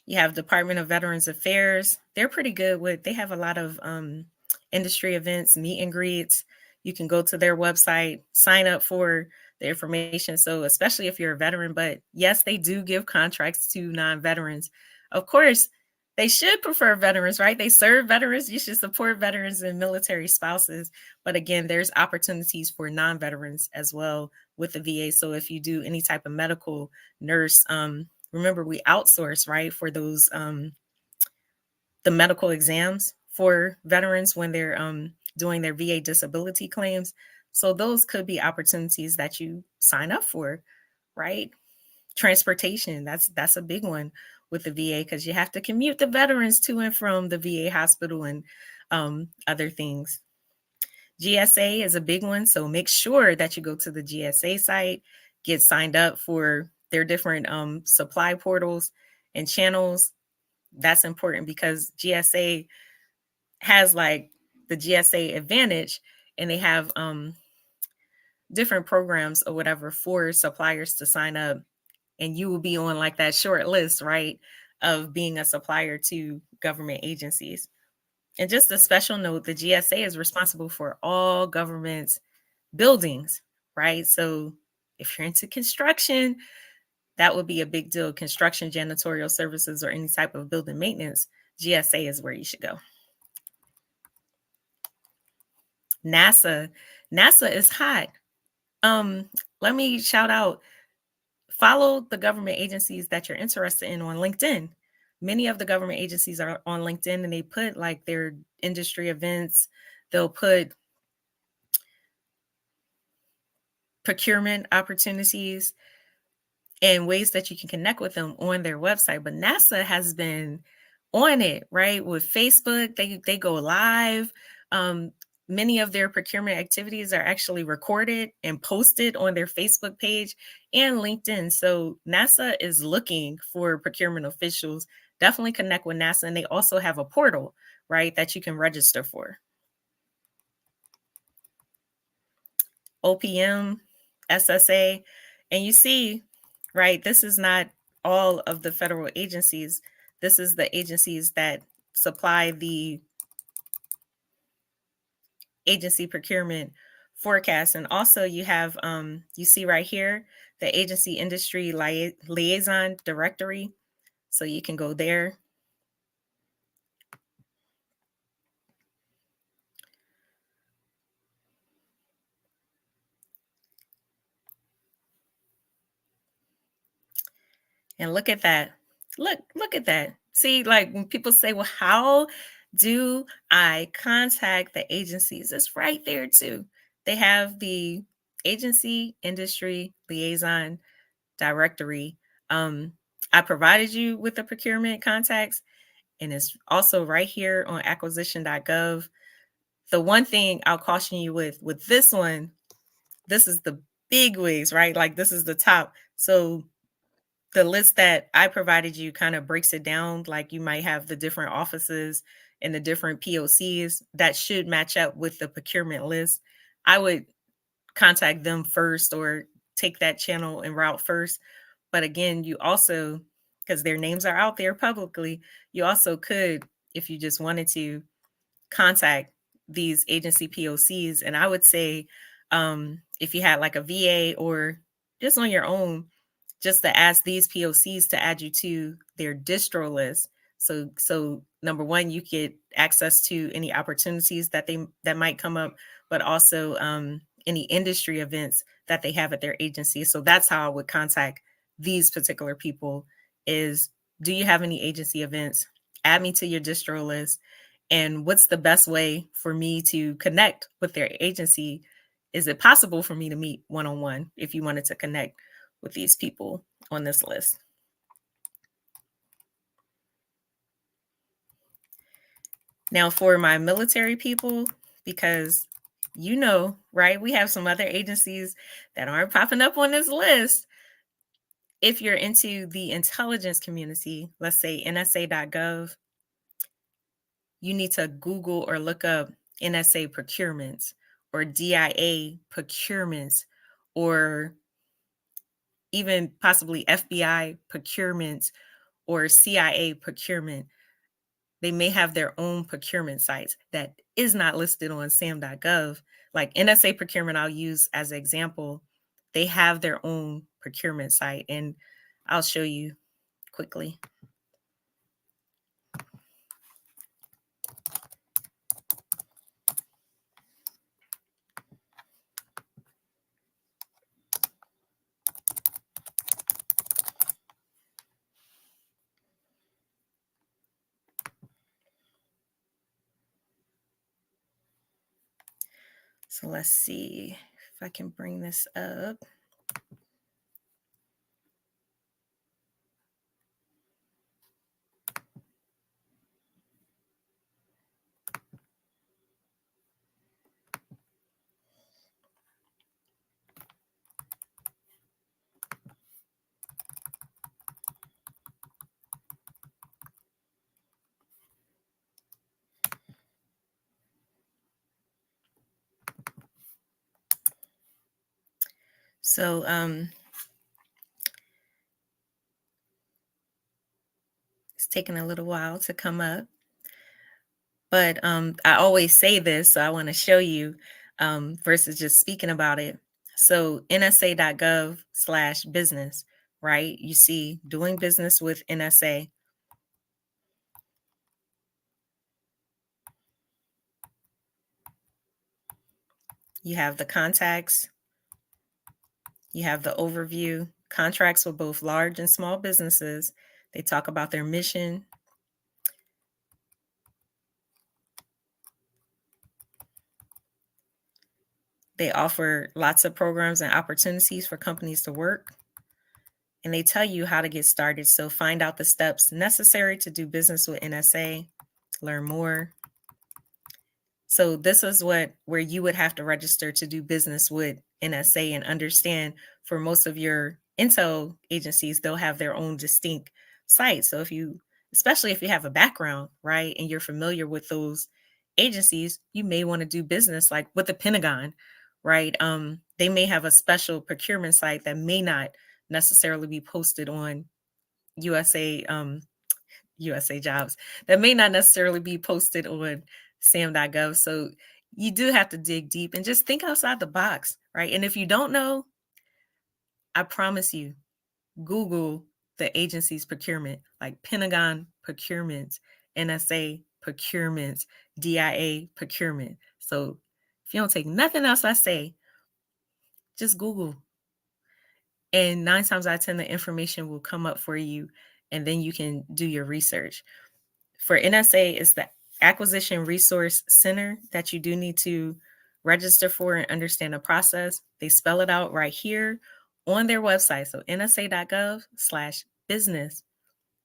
You have Department of Veterans Affairs. They're pretty good with, they have a lot of industry events, meet and greets. You can go to their website, sign up for the information. So especially if you're a veteran, but yes, they do give contracts to non-veterans. Of course, they should prefer veterans, right? They serve veterans. You should support veterans and military spouses. But again, there's opportunities for non-veterans as well with the VA. So if you do any type of medical, nurse, remember we outsource, right, for those the medical exams for veterans when they're doing their VA disability claims. So those could be opportunities that you sign up for, right? Transportation, that's a big one with the VA because you have to commute the veterans to and from the VA hospital and other things. GSA is a big one, so make sure that you go to the GSA site, get signed up for their different supply portals and channels. That's important because GSA has like the GSA Advantage, and they have different programs or whatever for suppliers to sign up, and you will be on like that short list, right, of being a supplier to government agencies. And just a special note, the GSA is responsible for all government buildings, right? So if you're into construction, that would be a big deal. Construction, janitorial services, or any type of building maintenance, GSA is where you should go. NASA. NASA is hot. Let me shout out, follow the government agencies that you're interested in on LinkedIn. Many of the government agencies are on LinkedIn and they put like their industry events. They'll put procurement opportunities and ways that you can connect with them on their website. But NASA has been on it, right? With Facebook, they go live. Many of their procurement activities are actually recorded and posted on their Facebook page and LinkedIn. So NASA is looking for procurement officials. Definitely connect with NASA. And they also have a portal, right, that you can register for. OPM, SSA, and you see, right, this is not all of the federal agencies. This is the agencies that supply the agency procurement forecast. And also you have, you see right here, the agency industry liaison directory. So you can go there. And look at that. Look at that. See, like when people say, well, how do I contact the agencies? It's right there too. They have the agency industry liaison directory. I provided you with the procurement contacts, and it's also right here on acquisition.gov. The one thing I'll caution you with this one, this is the big wigs, right? Like this is the top. So the list that I provided you kind of breaks it down. Like you might have the different offices and the different POCs that should match up with the procurement list. I would contact them first or take that channel and route first. But again, you also, because their names are out there publicly, you also could, if you just wanted to, contact these agency POCs. And I would say, if you had like a VA or just on your own, just to ask these POCs to add you to their distro list. So number one, you get access to any opportunities that might come up, but also any industry events that they have at their agency. So that's how I would contact these particular people is, do you have any agency events? Add me to your distro list. And what's the best way for me to connect with their agency? Is it possible for me to meet one-on-one if you wanted to connect with these people on this list? Now for my military people, because right, we have some other agencies that aren't popping up on this list. If you're into the intelligence community, let's say NSA.gov, you need to Google or look up NSA procurements or DIA procurements or even possibly FBI procurements or CIA procurement. They may have their own procurement sites that is not listed on sam.gov. Like NSA procurement, I'll use as an example. They have their own procurement site, and I'll show you quickly. So let's see if I can bring this up. So it's taking a little while to come up, but I always say this, so I want to show you versus just speaking about it. So nsa.gov/business, right? You see doing business with NSA. You have the contacts, you have the overview, contracts with both large and small businesses. They talk about their mission. They offer lots of programs and opportunities for companies to work. And they tell you how to get started. So find out the steps necessary to do business with NSA, learn more. So this is where you would have to register to do business with NSA and understand for most of your intel agencies, they'll have their own distinct site. So especially if you have a background, right, and you're familiar with those agencies, you may want to do business like with the Pentagon, right? They may have a special procurement site that may not necessarily be posted on USA USA jobs, that may not necessarily be posted on sam.gov. So you do have to dig deep and just think outside the box, right? And if you don't know, I promise you, Google the agency's procurement, like Pentagon procurement, NSA procurement, DIA procurement. So if you don't take nothing else I say, just Google. And 9 times out of 10, the information will come up for you, and then you can do your research. For NSA, it's the Acquisition Resource Center that you do need to register for and understand the process. They spell it out right here on their website. So nsa.gov/business.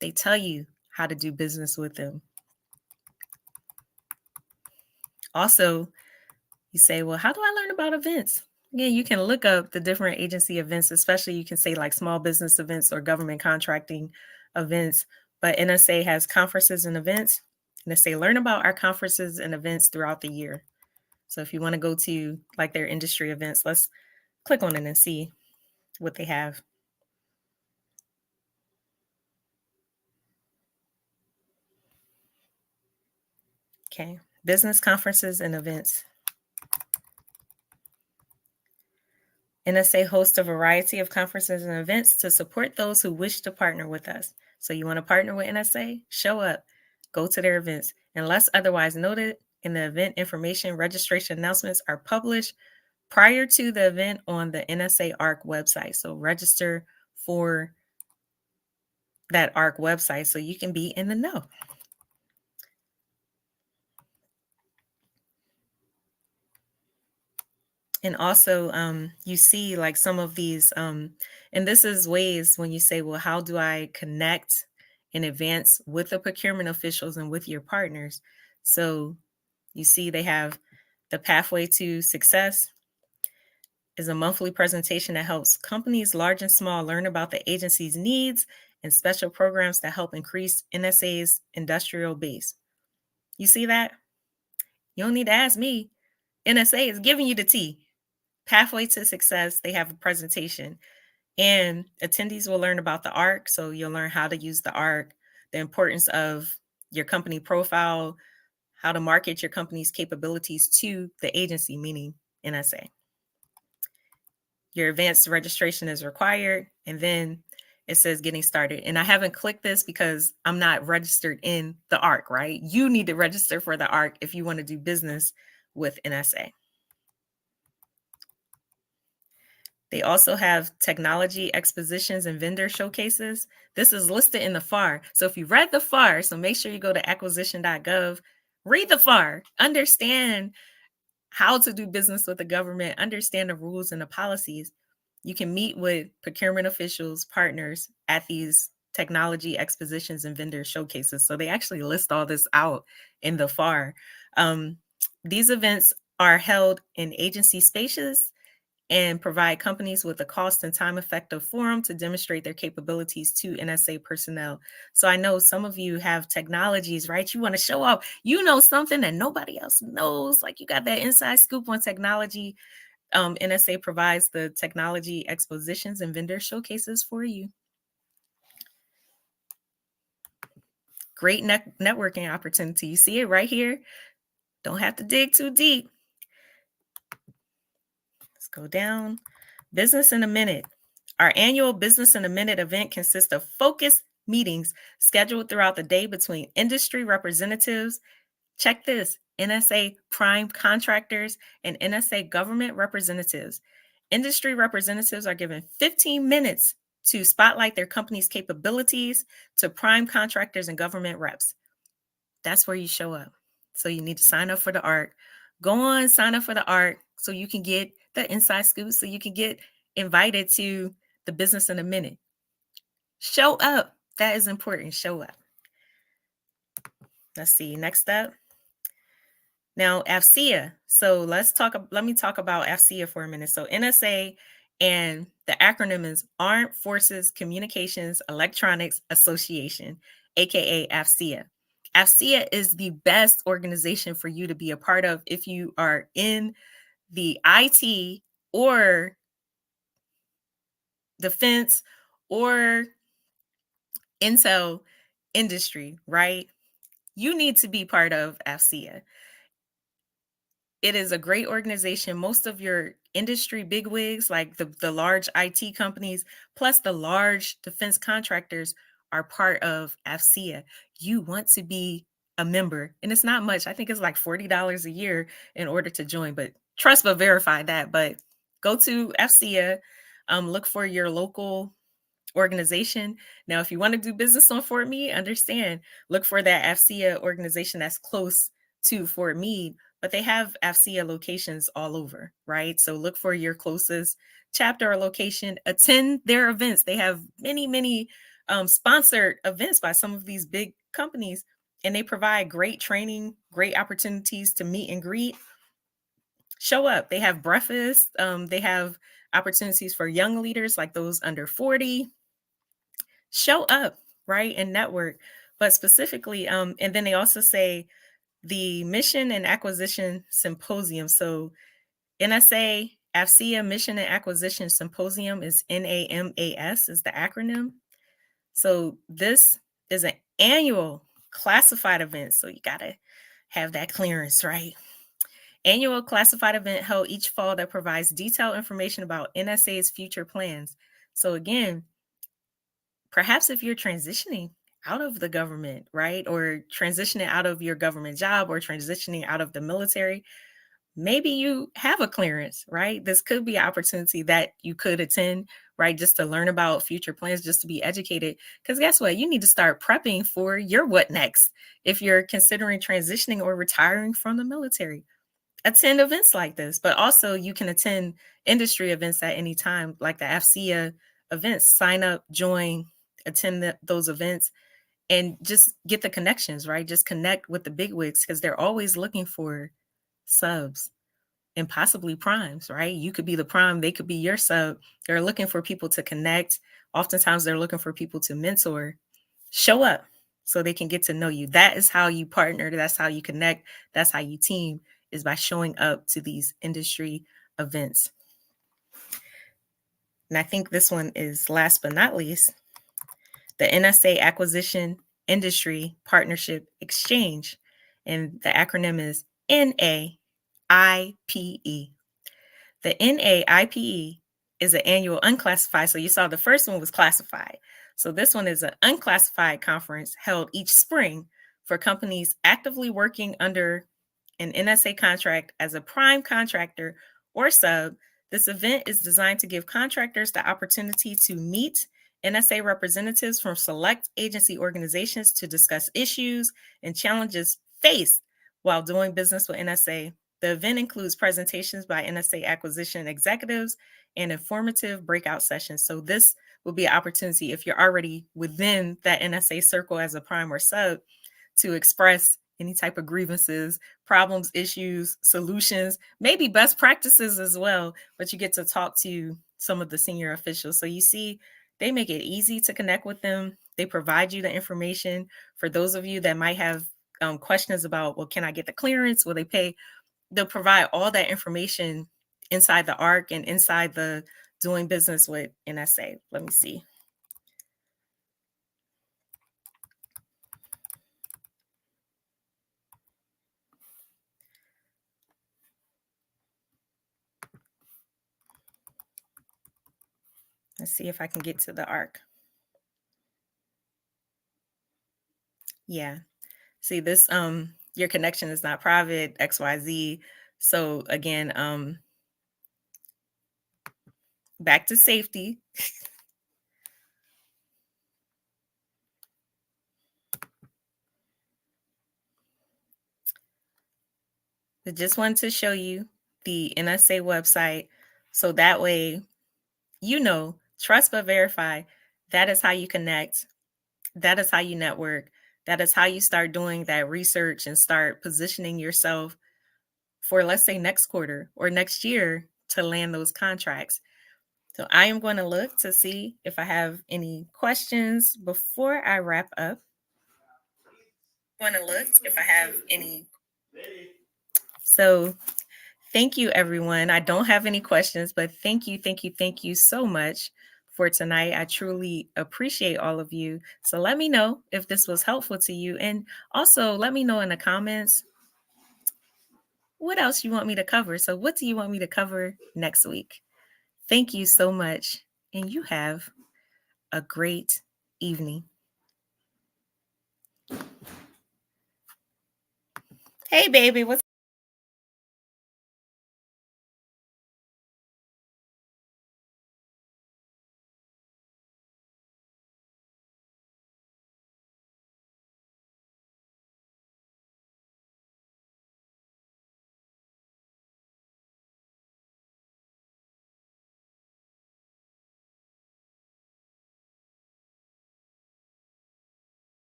They tell you how to do business with them. Also, you say, well, how do I learn about events? Again, you can look up the different agency events, especially you can say like small business events or government contracting events. But NSA has conferences and events. And they say, learn about our conferences and events throughout the year. So if you want to go to like their industry events, let's click on it and see what they have. Okay, business conferences and events. NSA hosts a variety of conferences and events to support those who wish to partner with us. So you want to partner with NSA? Show up, go to their events. Unless otherwise noted, in the event information, registration announcements are published prior to the event on the NSA ARC website. So register for that ARC website so you can be in the know. And also, you see like some of these, and this is ways when you say, well, how do I connect in advance with the procurement officials and with your partners? So you see they have the Pathway to Success is a monthly presentation that helps companies large and small learn about the agency's needs and special programs that help increase NSA's industrial base. You see that? You don't need to ask me. NSA is giving you the tea. Pathway to Success, they have a presentation, and attendees will learn about the ARC. So you'll learn how to use the ARC, the importance of your company profile, how to market your company's capabilities to the agency, meaning NSA. Your advanced registration is required, and then it says getting started. And I haven't clicked this because I'm not registered in the ARC, right? You need to register for the ARC if you want to do business with NSA. They also have technology expositions and vendor showcases. This is listed in the FAR. So if you read the FAR, so make sure you go to acquisition.gov, read the FAR, understand how to do business with the government, understand the rules and the policies. You can meet with procurement officials, partners at these technology expositions and vendor showcases. So they actually list all this out in the FAR. These events are held in agency spaces and provide companies with a cost and time effective forum to demonstrate their capabilities to NSA personnel. So I know some of you have technologies, right? You want to show off, you know, something that nobody else knows. Like you got that inside scoop on technology. NSA provides the technology expositions and vendor showcases for you. Great networking opportunity. You see it right here. Don't have to dig too deep. Let's go down. Business in a Minute. Our annual Business in a Minute event consists of focused meetings scheduled throughout the day between industry representatives, check this, NSA prime contractors, and NSA government representatives. Industry representatives are given 15 minutes to spotlight their company's capabilities to prime contractors and government reps. That's where you show up. So you need to sign up for the ARC. Go on, sign up for the ARC so you can get the inside scoop, so you can get invited to the Business in a Minute. Show up. That is important. Show up. Let's see. Next up. Now, AFCEA. So let me talk about AFCEA for a minute. So NSA, and the acronym is Armed Forces Communications Electronics Association, aka AFCEA. AFCEA is the best organization for you to be a part of if you are in the IT or defense or intel industry, right? You need to be part of AFCEA. It is a great organization. Most of your industry bigwigs, like the large IT companies, plus the large defense contractors, are part of AFCEA. You want to be a member, and it's not much. I think it's like $40 a year in order to join, but trust but verify that. But go to AFCEA, look for your local organization. Now, if you want to do business on Fort Meade, understand, look for that AFCEA organization that's close to Fort Meade, but they have AFCEA locations all over, right? So look for your closest chapter or location, attend their events. They have many sponsored events by some of these big companies, and they provide great training, great opportunities to meet and greet. Show up. They have breakfast. They have opportunities for young leaders like those under 40. Show up, right, and network. But specifically, and then they also say the Mission and Acquisition Symposium. So NSA AFCEA Mission and Acquisition Symposium is NAMAS is the acronym. So this is an annual classified event. So you got to have that clearance, right? Annual classified event held each fall that provides detailed information about NSA's future plans. So again, perhaps if you're transitioning out of the government, right, or transitioning out of your government job or transitioning out of the military, maybe you have a clearance, right? This could be an opportunity that you could attend, right, just to learn about future plans, just to be educated. Because guess what? You need to start prepping for your what next if you're considering transitioning or retiring from the military. Attend events like this, but also you can attend industry events at any time, like the AFCEA events. Sign up, join, attend those events, and just get the connections, right? Just connect with the bigwigs because they're always looking for subs and possibly primes, right? You could be the prime, they could be your sub. They're looking for people to connect. Oftentimes they're looking for people to mentor. Show up so they can get to know you. That is how you partner. That's how you connect. That's how you team, is by showing up to these industry events. And I think this one is last but not least, the NSA Acquisition Industry Partnership Exchange. And the acronym is NAIPE. The NAIPE is an annual unclassified. So you saw the first one was classified. So this one is an unclassified conference held each spring for companies actively working under an NSA contract as a prime contractor or sub. This event is designed to give contractors the opportunity to meet NSA representatives from select agency organizations to discuss issues and challenges faced while doing business with NSA The event includes presentations by NSA acquisition executives and informative breakout sessions. So this will be an opportunity if you're already within that NSA circle as a prime or sub to express any type of grievances, problems, issues, solutions, maybe best practices as well, but you get to talk to some of the senior officials. So you see, they make it easy to connect with them. They provide you the information. For those of you that might have questions about, well, can I get the clearance? Will they pay? They'll provide all that information inside the ARC and inside the doing business with NSA. Let me see. Let's see if I can get to the ARC. Yeah. See this, your connection is not private, XYZ. So again, back to safety. I just wanted to show you the NSA website. So that way, you know, trust but verify. That is how you connect. That is how you network. That is how you start doing that research and start positioning yourself for, let's say, next quarter or next year to land those contracts. So I am going to look to see if I have any questions before I wrap up. I'm going to look if I have any. So thank you, everyone. I don't have any questions, but thank you so much for tonight. I truly appreciate all of you. So let me know if this was helpful to you. And also let me know in the comments what else you want me to cover. So what do you want me to cover next week? Thank you so much. And you have a great evening. Hey, baby. What's